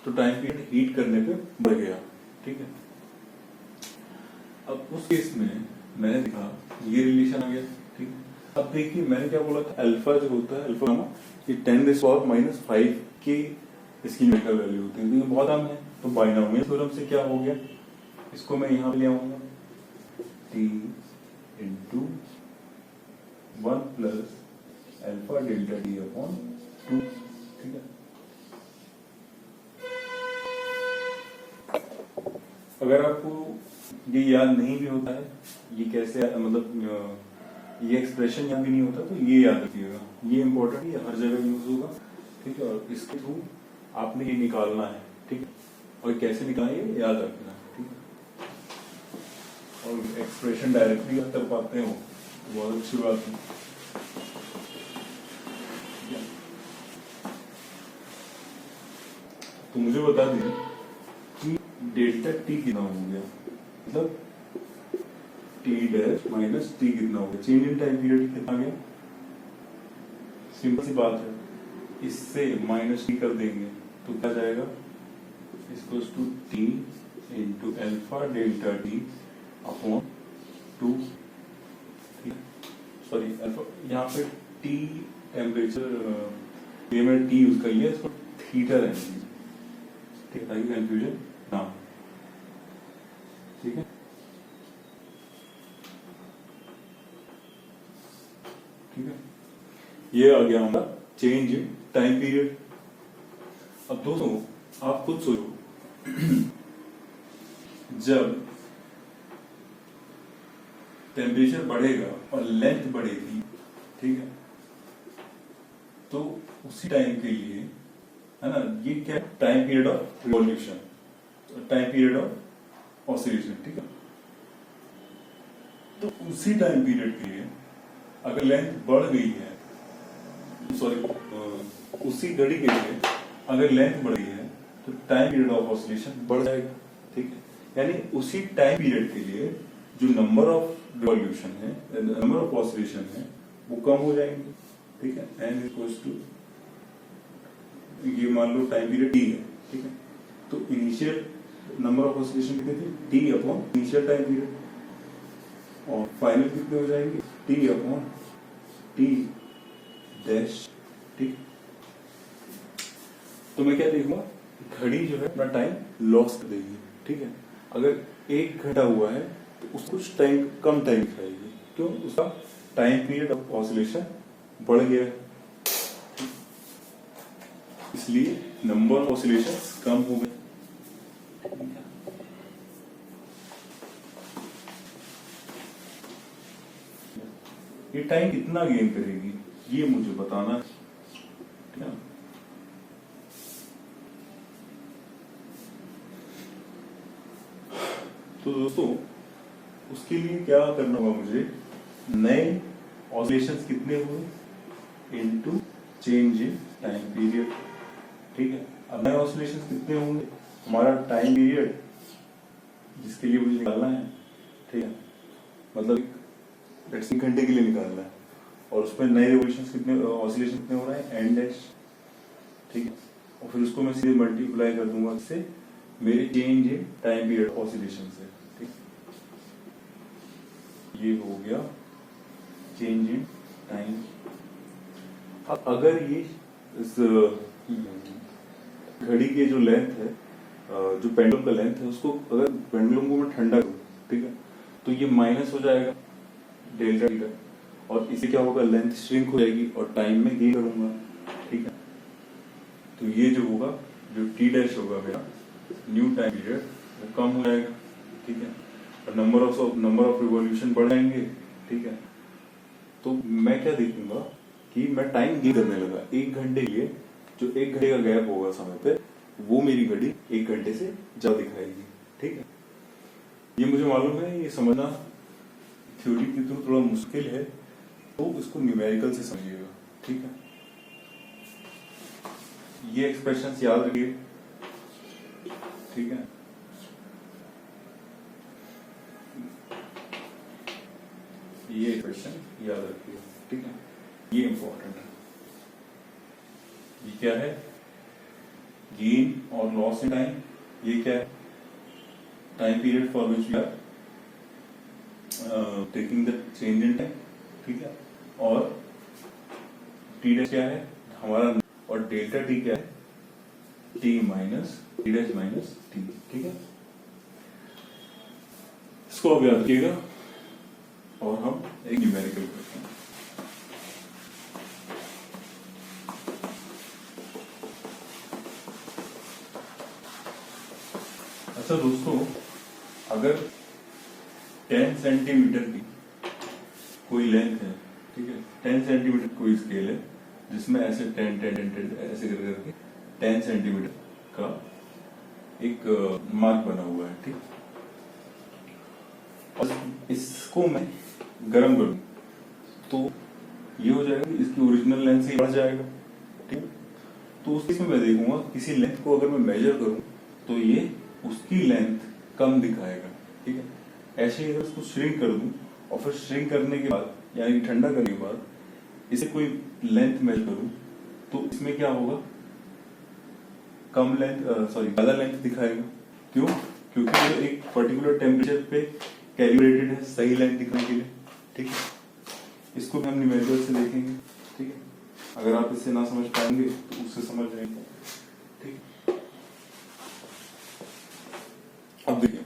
तो टाइम पीरियड हीट करने पे बढ़ गया। ठीक है, अब उस केस में मैंने देखा ये रिलेशन आ गया। ठीक, अब देखिए मैंने क्या बोला था, अल्फा जो होता है, अल्फा गामा, ये 10⁻⁵ की इसकी न्यूमेरिकल वैल्यू होती है, तो ये बहुत आम है। तो बाइनोमियल थ्योरम से क्या हो गया, इसको मैं यहां पे ले आऊंगा, t into 1 plus alpha delta T upon 2। ठीक है, अगर आपको ये याद नहीं भी होता है, ये कैसे मतलब ये एक्सप्रेशन याद भी नहीं होता, तो ये याद रखिएगा, ये इंपॉर्टेंट है, हर जगह यूज होगा। ठीक है, और इसके थ्रू आपने ये निकालना है। ठीक है, और कैसे निकालना है ये याद रखना है। ठीक है, और एक्सप्रेशन डायरेक्टली याद कर पाते हो तो बहुत अच्छी बात है। तो मुझे बता दें कि डेल्टा टी कितना हो गया, मतलब टी डैश माइनस टी कितना हो गया, चेंज इन टाइम पीरियड कितना आ गया, सिंपल सी बात है, इससे माइनस टी कर देंगे तो क्या जाएगा, equals to T into alpha delta T upon 2, sorry alpha, यहाँ पे टी टेम्परेचर, ये मैंने टी यूज कर लिया, इसको थीटा रहने दीजिए, ठीक है, ताकि कंफ्यूजन ना हो, ठीक है, ठीक है, ये आ गया हमारा चेंज इन टाइम पीरियड। अब दोस्तों आप खुद सोचो, जब टेम्परेचर बढ़ेगा और लेंथ बढ़ेगी, ठीक है, तो उसी टाइम के लिए, है ना, ये क्या, time period of revolution, time period of oscillation, ठीक है, तो उसी टाइम पीरियड के लिए अगर लेंथ बढ़ गई है, सॉरी उसी घड़ी के लिए अगर लेंथ बढ़ गई है तो टाइम पीरियड ऑफ ऑसिलेशन बढ़ जाएगा, ठीक है, यानी उसी टाइम पीरियड के लिए जो नंबर ऑफ रिवॉल्यूशन है, नंबर ऑफ ऑसिलेशन है, वो कम हो जाएंगे, ठीक है, एन इक्वल्स टू, ये मान लो टाइम पीरियड टी है, ठीक है, तो इनिशियल नंबर ऑफ ऑसिलेशन कितने थे, T upon initial time period, और फाइनल कितने हो जाएंगे, टी अपॉन टी डैश, ठीक। तो मैं क्या देखूंगा, घड़ी जो है अपना टाइम लॉस कर देगी, ठीक है, अगर 1 घंटा हुआ है तो उसको कुछ टाइम कम टाइम दिखाएगी, क्यों, उसका टाइम पीरियड ऑफ ऑसिलेशन बढ़ गया है, इसलिए नंबर ऑफ ऑसिलेशन कम हो गए। ये टाइम कितना गेन करेगी ये मुझे बताना है, ठीक है। तो दोस्तों उसके लिए क्या करना होगा मुझे, नए ऑसिलेशंस कितने हुए into change in time period, ठीक है। अब नए ऑसिलेशंस कितने होंगे, हमारा टाइम पीरियड जिसके लिए मुझे निकालना है, ठीक है, मतलब 1 घंटे के लिए निकालना है, और उसमें नए रिवॉल्यूशंस कितने, ऑसिलेशन कितने हो रहे हैं, एन डैश, ठीक है, और फिर उसको मैं सीधे मल्टीप्लाई कर दूंगा इससे मेरे change in time period oscillation से, ठीक, ये हो गया चेंज इन टाइम। अब अगर ये इस घड़ी के जो लेंथ है, जो पेंडुलम का लेंथ है, उसको अगर पेंडुलम को मैं ठंडा करूं, ठीक है, तो ये माइनस हो जाएगा डेल्टा टी का, और इससे क्या होगा, लेंथ श्रिंक हो जाएगी और टाइम में गेन करूंगा, ठीक है। तो ये जो होगा, जो टी डैश होगा मेरा न्यू टाइम पीरियड, वो कम हो जाएगा, ठीक है, और नंबर ऑफ रिवॉल्यूशन बढ़ जाएंगे, ठीक है। तो मैं क्या देखूंगा कि मैं टाइम गेन करने लगा, 1 घंटे के लिए जो 1 घंटे का गैप होगा समय पे, वो मेरी घड़ी 1 घंटे से ज्यादा दिखाएगी, ठीक है। ये मुझे मालूम है, ये समझना थ्योरी के थ्रू थोड़ा मुश्किल है, तो इसको न्यूमेरिकल से समझिएगा, ठीक है। ये एक्सप्रेशंस याद रखिए, ठीक है। ये एक्सप्रेशन याद रखिए, ठीक है, ये इंपॉर्टेंट है। ये क्या है, गेन और लॉस इन टाइम, ये क्या है, time period for which we are taking the change in time, ठीक है, और टी डैश क्या है हमारा, और डेल्टा टी क्या है, T minus T dash minus T, ठीक है। इसको अब याद रखिएगा, और हम एक न्यूमेरिकल करते हैं। अच्छा दोस्तों, अगर 10 सेंटीमीटर की कोई लेंथ है, ठीक है, 10 सेंटीमीटर कोई स्केल है जिसमें ऐसे 10 10 10 ऐसे करके 10 सेंटीमीटर का एक मार्क बना हुआ है, ठीक, और इसको मैं गर्म करूं तो ये हो जाएगा कि इसकी ओरिजिनल लेंथ से बढ़ जाएगा, ठीक। तो उस केस में मैं देखूंगा किसी लेंथ को अगर मैं मेजर करूं तो ये उसकी लेंथ कम दिखाएगा, ठीक है। ऐसे ही अगर इसको श्रिंक कर दूं और फिर श्रिंक करने के बाद यानी कि ठंडा करने के बाद इसे कोई लेंथ मेजर करूं तो इसमें क्या होगा, कम लेंथ ज्यादा लेंथ दिखाएगा। क्यों? क्योंकि ये एक पर्टिकुलर टेम्परेचर पे कैलिब्रेटेड है सही लेंथ दिखाने के लिए। ठीक है, इसको भी हम न्यूमेरिकल से देखेंगे। ठीक है, अगर आप इससे ना समझ पाएंगे तो उससे समझ जाएंगे। ठीक, अब देखिए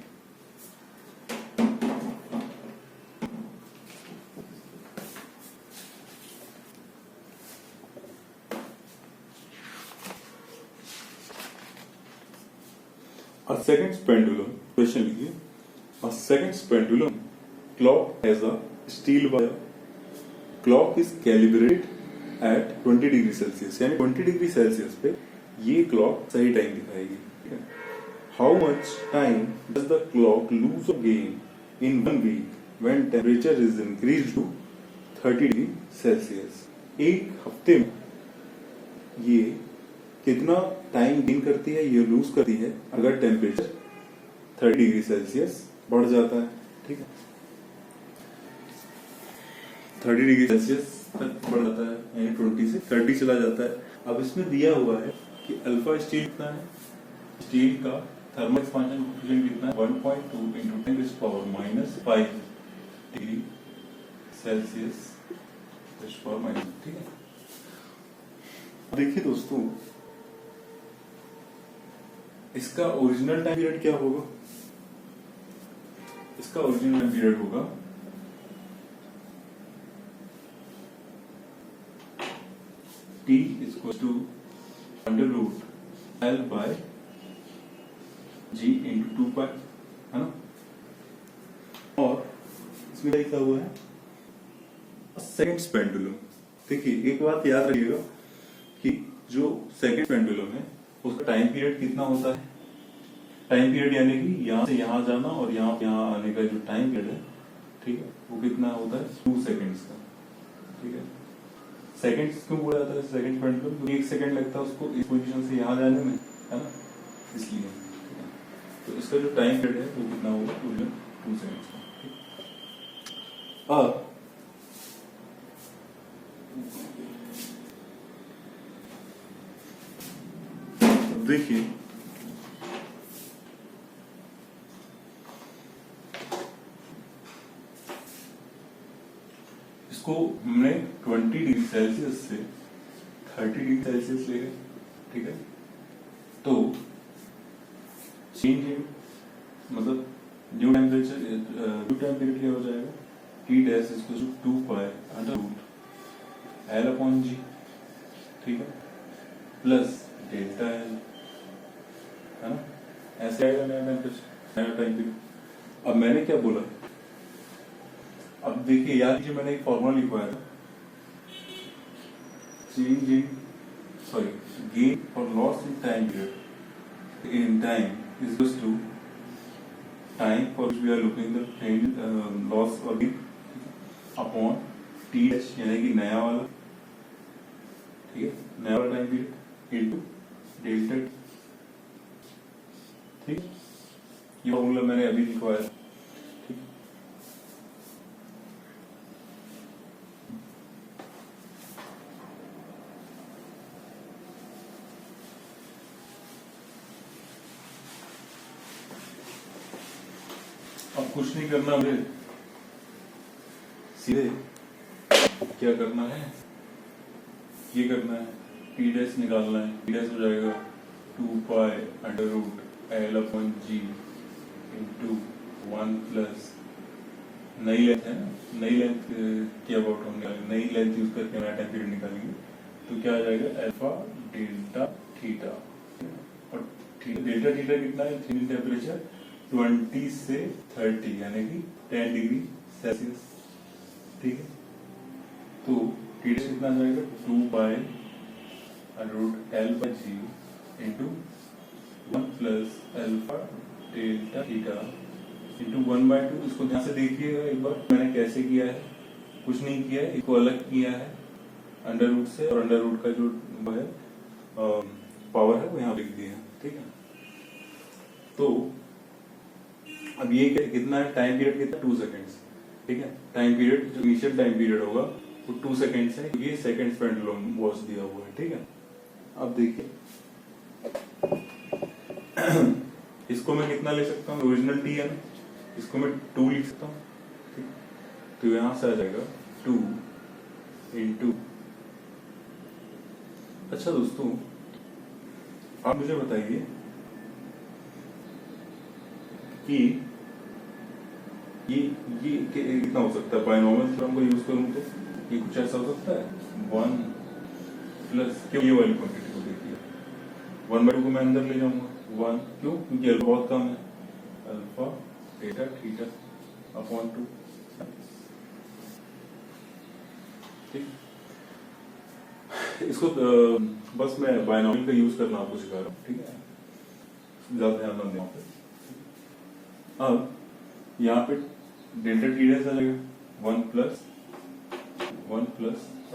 A second pendulum, क्वेश्चन लिखिए, A second pendulum clock has a steel wire. Clock is calibrated at 20 degree Celsius, यानी 20 डिग्री सेल्सियस पे ये क्लॉक सही टाइम दिखाएगी। ठीक है, How much time does the clock lose or gain in 1 week when temperature is increased to 30 degree Celsius? एक हफ्ते में ये कितना टाइम गेन करती है, ये लूज करती है अगर टेम्परेचर 30 डिग्री सेल्सियस बढ़ जाता है। ठीक है, 30 डिग्री सेल्सियस तक बढ़ जाता है, यानी 20 से 30 चला जाता है। अब इसमें दिया हुआ है कि अल्फा स्टील कितना है, स्टील का थर्मल एक्सपांशन कोएफिशिएंट कितना है, 1.2 into 10⁻⁵ डिग्री सेल्सियस। ठीक है, देखिए दोस्तों, इसका ओरिजिनल टाइम पीरियड क्या होगा? इसका ओरिजिनल टाइम पीरियड होगा T equal to √L/G into 2π, है ना। और इसमें लिखा हुआ है सेकंड पेंडुलम। देखिए एक बात याद रखिएगा कि जो सेकंड पेंडुलम है उसका टाइम पीरियड कितना होता है। टाइम पीरियड यानी कि यहाँ से यहाँ जाना और यहाँ आने का जो टाइम पीरियड है, ठीक है, वो कितना होता है, 2 सेकेंड्स का। ठीक है, सेकेंड्स क्यों बोला जाता है सेकंड पेंडुलम? क्योंकि 1 सेकंड लगता है उसको इस पोजीशन से यहाँ जाने में, है ना, इसलिए। तो इसका जो टाइम पीरियड है वो कितना होगा, 2 सेकेंड्स का। अब देखिए इसको हमने 20 डिग्री सेल्सियस से 30 डिग्री सेल्सियस ले गए। ठीक है, तो चेंज मतलब न्यू टेम्परेचर क्या हो जाएगा, T dash equal to 2π/L/G। ठीक है, प्लस डेल्टा L, है ना, ऐसे आएगा नया टेम्परेचर, नया टाइम पीरियड। अब मैंने क्या बोला, अब देखिए याद कीजिए, मैंने एक फॉर्मूला लिखवाया था, चेंज इन गेन और loss in time period in time is equal to time for we are looking the loss और गेन अपॉन टी एच, यानी कि नया वाला, ठीक है, नया वाला टाइम पीरियड इनटू डेल्टा। ठीक, ये फॉर्मूला मैंने अभी लिखवाया था। ठीक, अब कुछ नहीं करना, मुझे सीधे क्या करना है, ये करना है, टी डैश निकालना है। टी डैश हो जाएगा 2π/L/G into 1 प्लस नई लेंथ है ना, नई लेंथ के अबाउट हम नई लेंथ यूज करके नया टाइम पीरियड निकालेंगे। तो क्या आ जाएगा, अल्फा डेल्टा थीटा, और डेल्टा थीटा कितना है, टेम्परेचर 20 से 30 यानी कि 10 डिग्री सेल्सियस। ठीक है, तो टी डैश कितना आ जाएगा, 2π/L/G into 1 plus alpha delta theta into 1/2। इसको ध्यान से देखिएगा एक बार, मैंने कैसे किया है, कुछ नहीं किया है, इसको अलग किया है अंडर रूट से, और अंडर रूट का जो है पावर है वो यहाँ लिख दिया है। ठीक है, तो अब ये कितना है, टाइम पीरियड कितना, 2 सेकेंड्स, ठीक है। टाइम पीरियड जो इनिशियल टाइम पीरियड होगा वो 2 सेकेंड्स है, ये सेकेंड्स पेंडुलम वॉच दिया हुआ है, ठीक है। अब देखिए इसको मैं कितना ले सकता हूँ, ओरिजिनल टी है ना, इसको मैं 2 लिख सकता हूँ, ठीक। तो यहां से आ जाएगा 2 इंटू। अच्छा दोस्तों, आप मुझे बताइए कि ये कितना हो सकता है, बायनॉमियल थ्योरम को यूज करूं तो ये कुछ ऐसा हो सकता है 1 प्लस, क्यों ये वाली क्वांटिटी को देखिए 1/2 को मैं अंदर ले जाऊंगा 1, क्यों, क्योंकि अल्फा बहुत कम है, अल्फा बीटा थीटा अपॉन 2, ठीक। इसको बस मैं बायनॉमियल का यूज करना आपको सिखा रहा हूँ, ठीक है, ज्यादा ध्यान ना दें। अब यहाँ पे डेल्टा टी डैश आ जाएगा 1 plus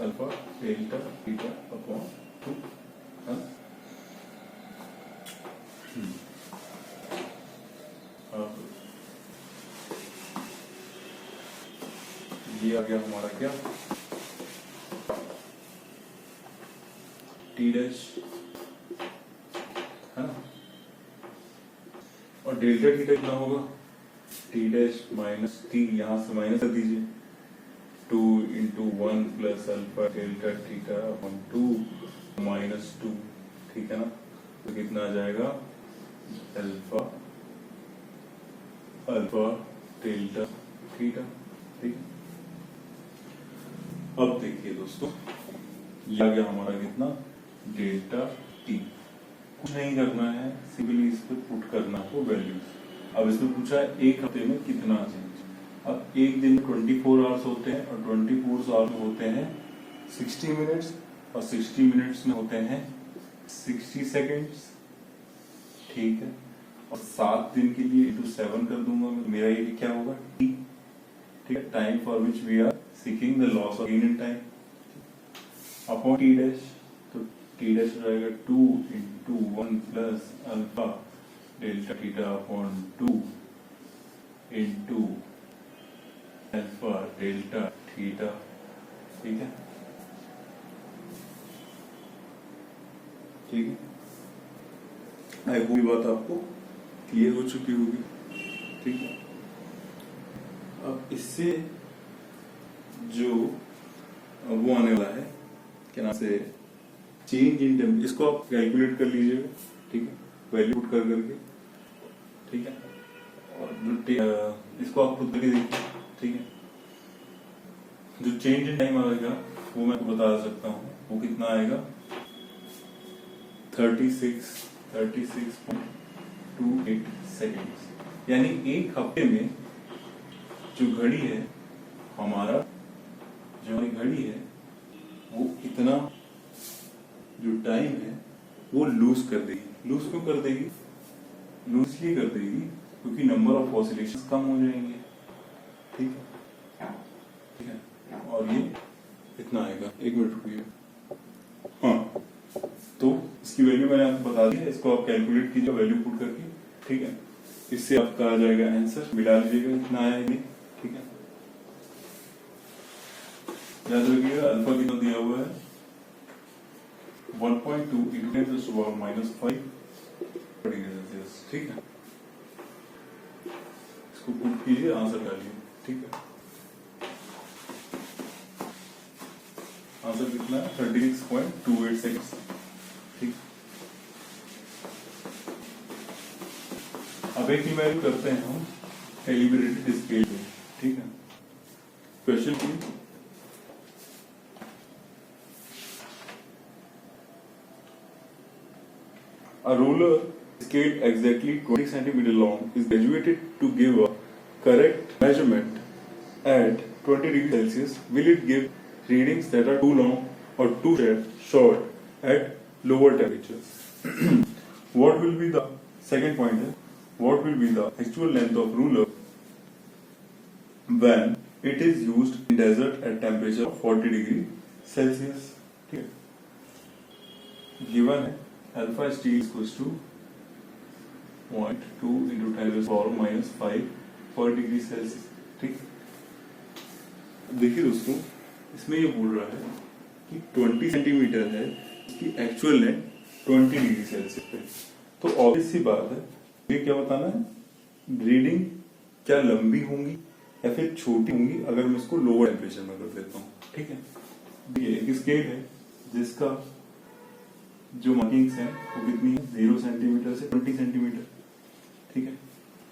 alpha delta theta upon 2, है ना। अब ये आ गया हमारा क्या, टी डैश, है ना। और डेल्टा थीटा कितना होगा, टी डैश माइनस टी, यहां से माइनस कर दीजिए, 2 into 1 plus alpha delta theta upon 2 minus 2, ठीक है ना। तो कितना आ जाएगा, अल्फा डेल्टा थीटा, ठीक। अब देखिए दोस्तों, ये आ गया हमारा कितना, डेल्टा टी। कुछ नहीं करना है, सिंपली इस पे पुट करना है वैल्यूज। अब इसमें पूछा है एक हफ्ते में कितना चेंज। अब एक दिन में 24 आवर्स होते हैं और 24 आवर्स में होते हैं 60 मिनट्स और 60 मिनट्स में होते हैं 60 सेकेंड्स, ठीक है। और 7 दिन के लिए इंटू 7 कर दूंगा मैं, मेरा ये क्या होगा, टी, ठीक है, time for which we are seeking the loss of gain in time upon T dash. तो टी डैश हो जाएगा 2 into 1 plus alpha delta theta upon 2 into alpha delta theta, ठीक है, ठीक है। आई होप ये बात आपको क्लियर हो चुकी होगी, ठीक है। अब इससे जो वो आने वाला है, क्या नाम से, चेंज इन टेम्परेचर, इसको आप कैलकुलेट कर लीजिएगा, ठीक है, वैल्यू पुट कर करके, ठीक है। और जो इसको आप खुद करके देखिए, ठीक है। जो चेंज इन टाइम आएगा वो मैं आपको बता सकता हूँ, वो कितना आएगा, 36.28 सेकेंड्स। यानी एक हफ्ते में जो घड़ी है हमारा, जो हमारी घड़ी है वो इतना जो टाइम है वो लूज कर देगी। लूज क्यों कर देगी, लूज इसलिए कर देगी क्योंकि नंबर ऑफ ऑसिलेशंस कम हो जाएंगे, ठीक है, ठीक है। और ये इतना आएगा, 1 मिनट रुकिए, हाँ। तो इसकी वैल्यू मैंने आपको बता दी है, इसको आप कैलकुलेट कीजिए वैल्यू पुट करके, ठीक है। इससे आपका आ जाएगा आंसर, मिला लीजिएगा कितना आया ये, ठीक है। याद रखिएगा अल्फा कितना दिया हुआ है, 1.2 इंटू 10⁻⁻5 डिग्री सेल्सियस, ठीक है। इसको पुट कीजिए, आंसर डालिए, ठीक है। आंसर कितना है, 36.28 सेकेंड्स, ठीक। अब एक वैल्यू करते हैं हम कैलिब्रेटेड स्केल पे, ठीक है। क्वेश्चन की a ruler scaled exactly 20 centimeter long is graduated to give a correct measurement at 20 degrees Celsius. Will it give readings that are too long or too short at lower temperatures? What will be the second point है, what will be the actual length of ruler when it is used in desert at temperature of 40 degree Celsius? ठीक है, given है alpha steel equals to 0.2 into 10⁻⁻5 पर degree Celsius. ठीक, देखिए दोस्तों, इसमें ये बोल रहा है कि 20 सेंटीमीटर है, इसकी एक्चुअल लेंथ 20 डिग्री सेल्सियस पे। तो ऑब्वियस सी बात है, ये क्या बताना है, रीडिंग क्या लंबी होंगी या फिर छोटी होंगी अगर मैं इसको लोअर टेम्परेचर में कर देता हूँ। ठीक है, ये एक स्केल है जिसका जो मार्किंग्स है वो कितनी है, 0 सेंटीमीटर से 20 सेंटीमीटर। ठीक है,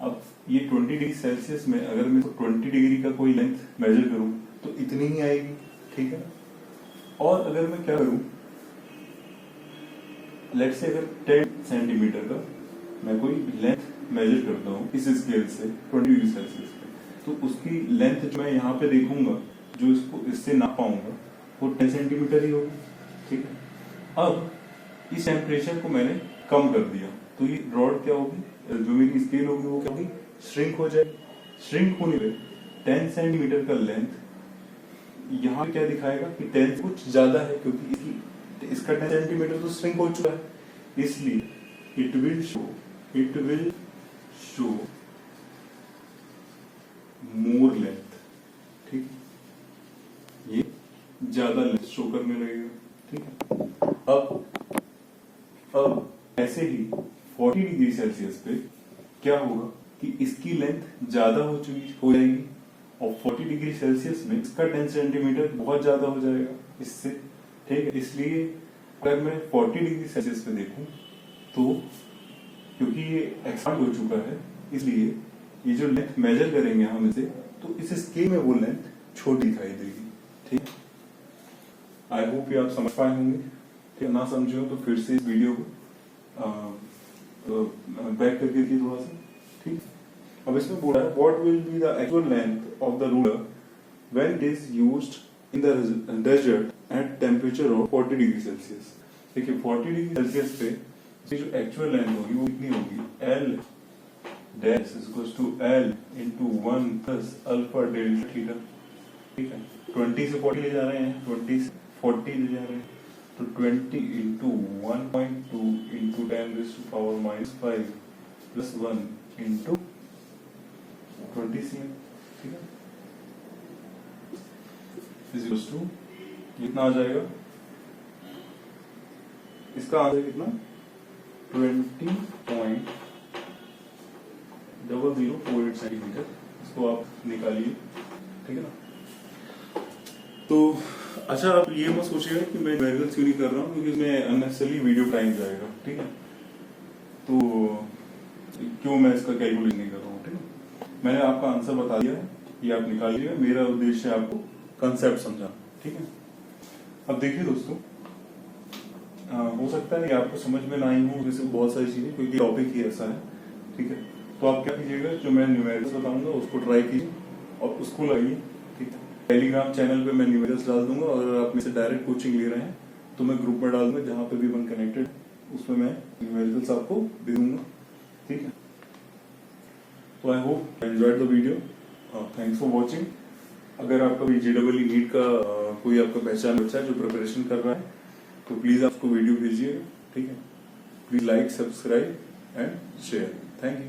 अब ये 20 डिग्री सेल्सियस में अगर मैं 20 डिग्री का कोई लेंथ मेजर करूं तो इतनी ही आएगी। ठीक है, और अगर मैं क्या करूं, लेट्स से अगर 10 सेंटीमीटर का मैं कोई लेंथ मेजर करता हूं इस स्केल से 20 डिग्री सेल्सियस पे, तो उसकी लेंथ जो मैं यहाँ पे देखूंगा, जो इसको इससे नाप पाऊंगा, वो 10 सेंटीमीटर ही होगी। ठीक है, अब इस टेम्परेचर को मैंने कम कर दिया तो ये रॉड क्या होगी, जो मेरी स्केल होगी वो क्या होगी, श्रिंक हो जाएगी। श्रिंक होने पे 10 सेंटीमीटर का लेंथ यहाँ क्या दिखाएगा कि 10 कुछ ज्यादा है, क्योंकि इसका 10 सेंटीमीटर तो श्रिंक हो चुका है, इसलिए it will show more length. ठीक, ये ज्यादा लेंथ शो करने लगेगा। ठीक है, अब ऐसे ही 40 डिग्री सेल्सियस पे क्या होगा कि इसकी लेंथ ज्यादा हो जाएगी, और 40 डिग्री सेल्सियस में इसका 10 सेंटीमीटर बहुत ज्यादा हो जाएगा इससे। ठीक है, इसलिए अगर मैं 40 डिग्री सेल्सियस पे देखूं तो क्योंकि ये एक्सपांड हो चुका है, इसलिए ये जो लेंथ मेजर करेंगे हम इसे, तो इस स्केल में वो लेंथ छोटी दिखाई देगी। ठीक, आई होप ये आप समझ पाए होंगे। ठीक, ना समझे हो तो फिर से इस वीडियो को बैक करके देखिए थोड़ा सा। ठीक, अब इसमें बोला है what will be the actual length of the ruler when it is used in the desert at temperature of 40 degree Celsius. देखिए 40 डिग्री सेल्सियस पे इसकी जो एक्चुअल लेंथ होगी वो कितनी होगी, L dash equals to L into 1 plus alpha delta theta. ठीक है, 20 से 40 ले जा रहे हैं, 20 से 40 ले जा रहे हैं, तो 20 into 1.2 into 10⁻⁻5 plus 1 into 20 cm। ठीक है, इज इक्वल्स टू कितना आ जाएगा, इसका आंसर कितना, 20.0048 सेंटीमीटर। इसको आप निकालिए। ठीक है ना, तो अच्छा आप ये मत सोचिएगा कि मैं न्यूमेरिकल्स क्यों नहीं कर रहा हूँ, क्योंकि इसमें अननेसेसरी वीडियो टाइम जाएगा। ठीक है, तो क्यों मैं इसका कैलकुलेट नहीं कर रहा हूँ। ठीक है, मैंने आपका आंसर बता दिया है, ये आप निकालिएगा। मेरा उद्देश्य है आपको कंसेप्ट समझाना। ठीक है, अब देखिए दोस्तों, हो सकता है कि आपको समझ में ना आई हो जैसे बहुत सारी चीजें, क्योंकि टॉपिक ही ऐसा है। ठीक है, तो आप क्या कीजिएगा, जो मैं न्यूमेरिकल्स बताऊंगा उसको ट्राई कीजिए और उसको लगाइए। ठीक है, टेलीग्राम चैनल पे मैं न्यूमेरिकल्स डाल दूंगा, और अगर आप मेरे से डायरेक्ट कोचिंग ले रहे हैं तो मैं ग्रुप में डाल दूंगा, जहां पे भी वन कनेक्टेड उसमें मैं न्यूमेरिकल्स आपको दे दूंगा। ठीक है, तो I hope enjoyed the video, thanks for watching. अगर आपका भी JEE नीट का कोई आपका पहचान बच्चा है जो प्रिपरेशन कर रहा है, तो प्लीज आपको वीडियो भेजिएगा। ठीक है, please like, subscribe and share. Thank you.